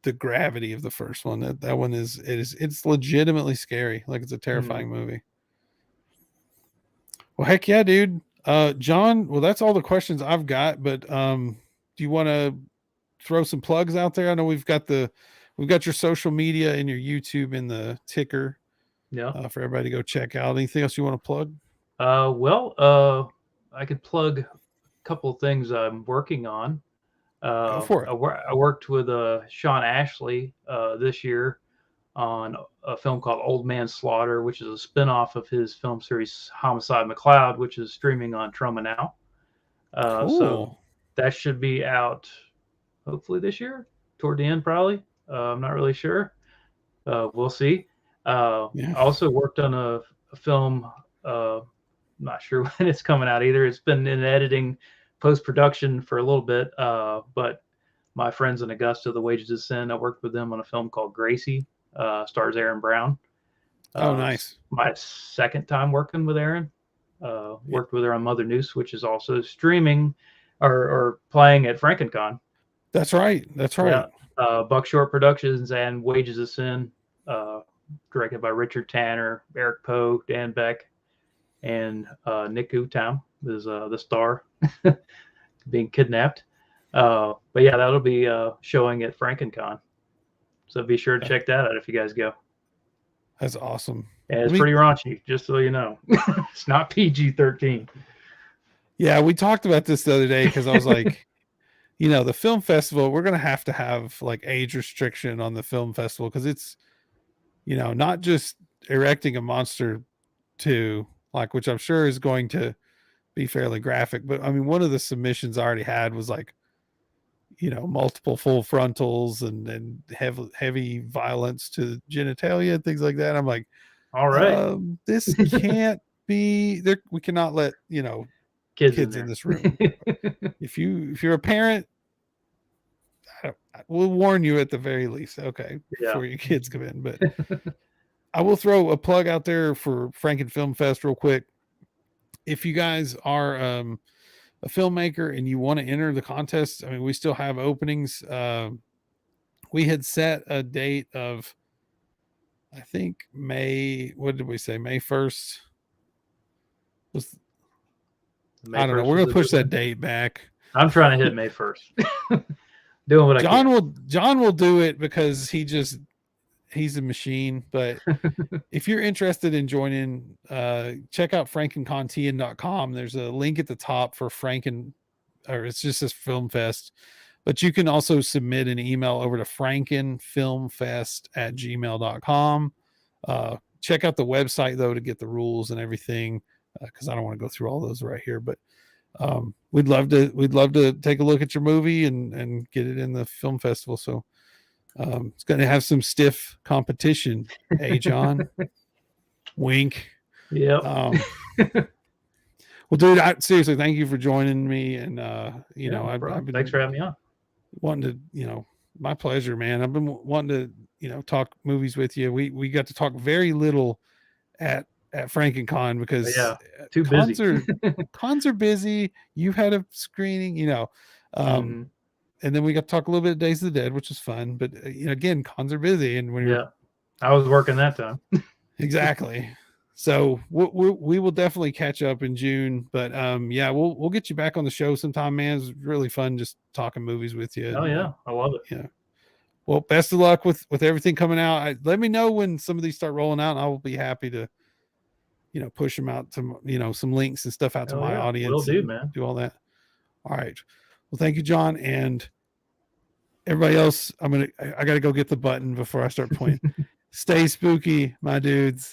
the gravity of the first one. That one it's legitimately scary. Like, it's a terrifying movie. Well, heck yeah, dude. John, well, that's all the questions I've got, but do you want to throw some plugs out there? I know we've got your social media and your YouTube in the ticker. Yeah. For everybody to go check out. Anything else you want to plug? I could plug a couple of things I'm working on. Go for it. I worked with Sean Ashley this year on a film called Old Man Slaughter, which is a spin-off of his film series Homicide McCloud, which is streaming on Troma now. Cool. So that should be out hopefully this year, toward the end probably. I'm not really sure. We'll see. I also worked on a film. I'm not sure when it's coming out either. It's been in editing, post-production for a little bit, but my friends in Augusta, The Wages of Sin, I worked with them on a film called Gracie. Stars Aaron Brown. Oh, nice. My second time working with Aaron. Worked with her on Mother Noose, which is also streaming or playing at FrankenCon. That's right. Yeah. Buckshort Productions and Wages of Sin, directed by Richard Tanner, Eric Poe, Dan Beck, and Nick Utam is the star being kidnapped. But yeah, that'll be showing at FrankenCon. So be sure to check that out if you guys go. That's awesome. And it's pretty raunchy, just so you know. It's not PG-13. Yeah, we talked about this the other day because I was like, the film festival, we're going to have like age restriction on the film festival because it's, not just Erecting a Monster 2, like, which I'm sure is going to be fairly graphic. But I mean, one of the submissions I already had was like, multiple full frontals and heavy violence to genitalia and things like that. I'm like, all right, this can't be there. We cannot let, kids in this room. if you're a parent, we'll warn you at the very least. Okay. Before your kids come in, but I will throw a plug out there for Franken Film Fest real quick. If you guys are, a filmmaker and you want to enter the contest, I mean, we still have openings. We had set a date of, I think what did we say? May 1st I don't know. We're going to push that date back. I'm trying to hit May 1st. Doing what I can. John will do it because he's a machine. But if you're interested in joining, check out frankencontian.com. There's a link at the top for or it's just this film fest, but you can also submit an email over to frankenfilmfest@gmail.com. Check out the website though, to get the rules and everything. Cause I don't want to go through all those right here, but, we'd love to take a look at your movie and get it in the film festival. So, it's going to have some stiff competition. Hey, John. Wink. Yeah. Well, dude, seriously, thank you for joining me. And, thanks for having me on. Wanting to, my pleasure, man. I've been wanting to, talk movies with you. We got to talk very little at FrankenCon because too busy. cons are busy. You had a screening, and then we got to talk a little bit of Days of the Dead, which is fun. But again, cons are busy, and when I was working that time. Exactly. So we will definitely catch up in June. But we'll get you back on the show sometime, man. It's really fun just talking movies with you. Oh yeah, I love it. Yeah. Well, best of luck with everything coming out. Let me know when some of these start rolling out, and I will be happy to push them out to some links and stuff out to my audience. Will do, man. Do all that. All right. Well, thank you, John, and everybody else. I got to go get the button before I start pointing. Stay spooky, my dudes.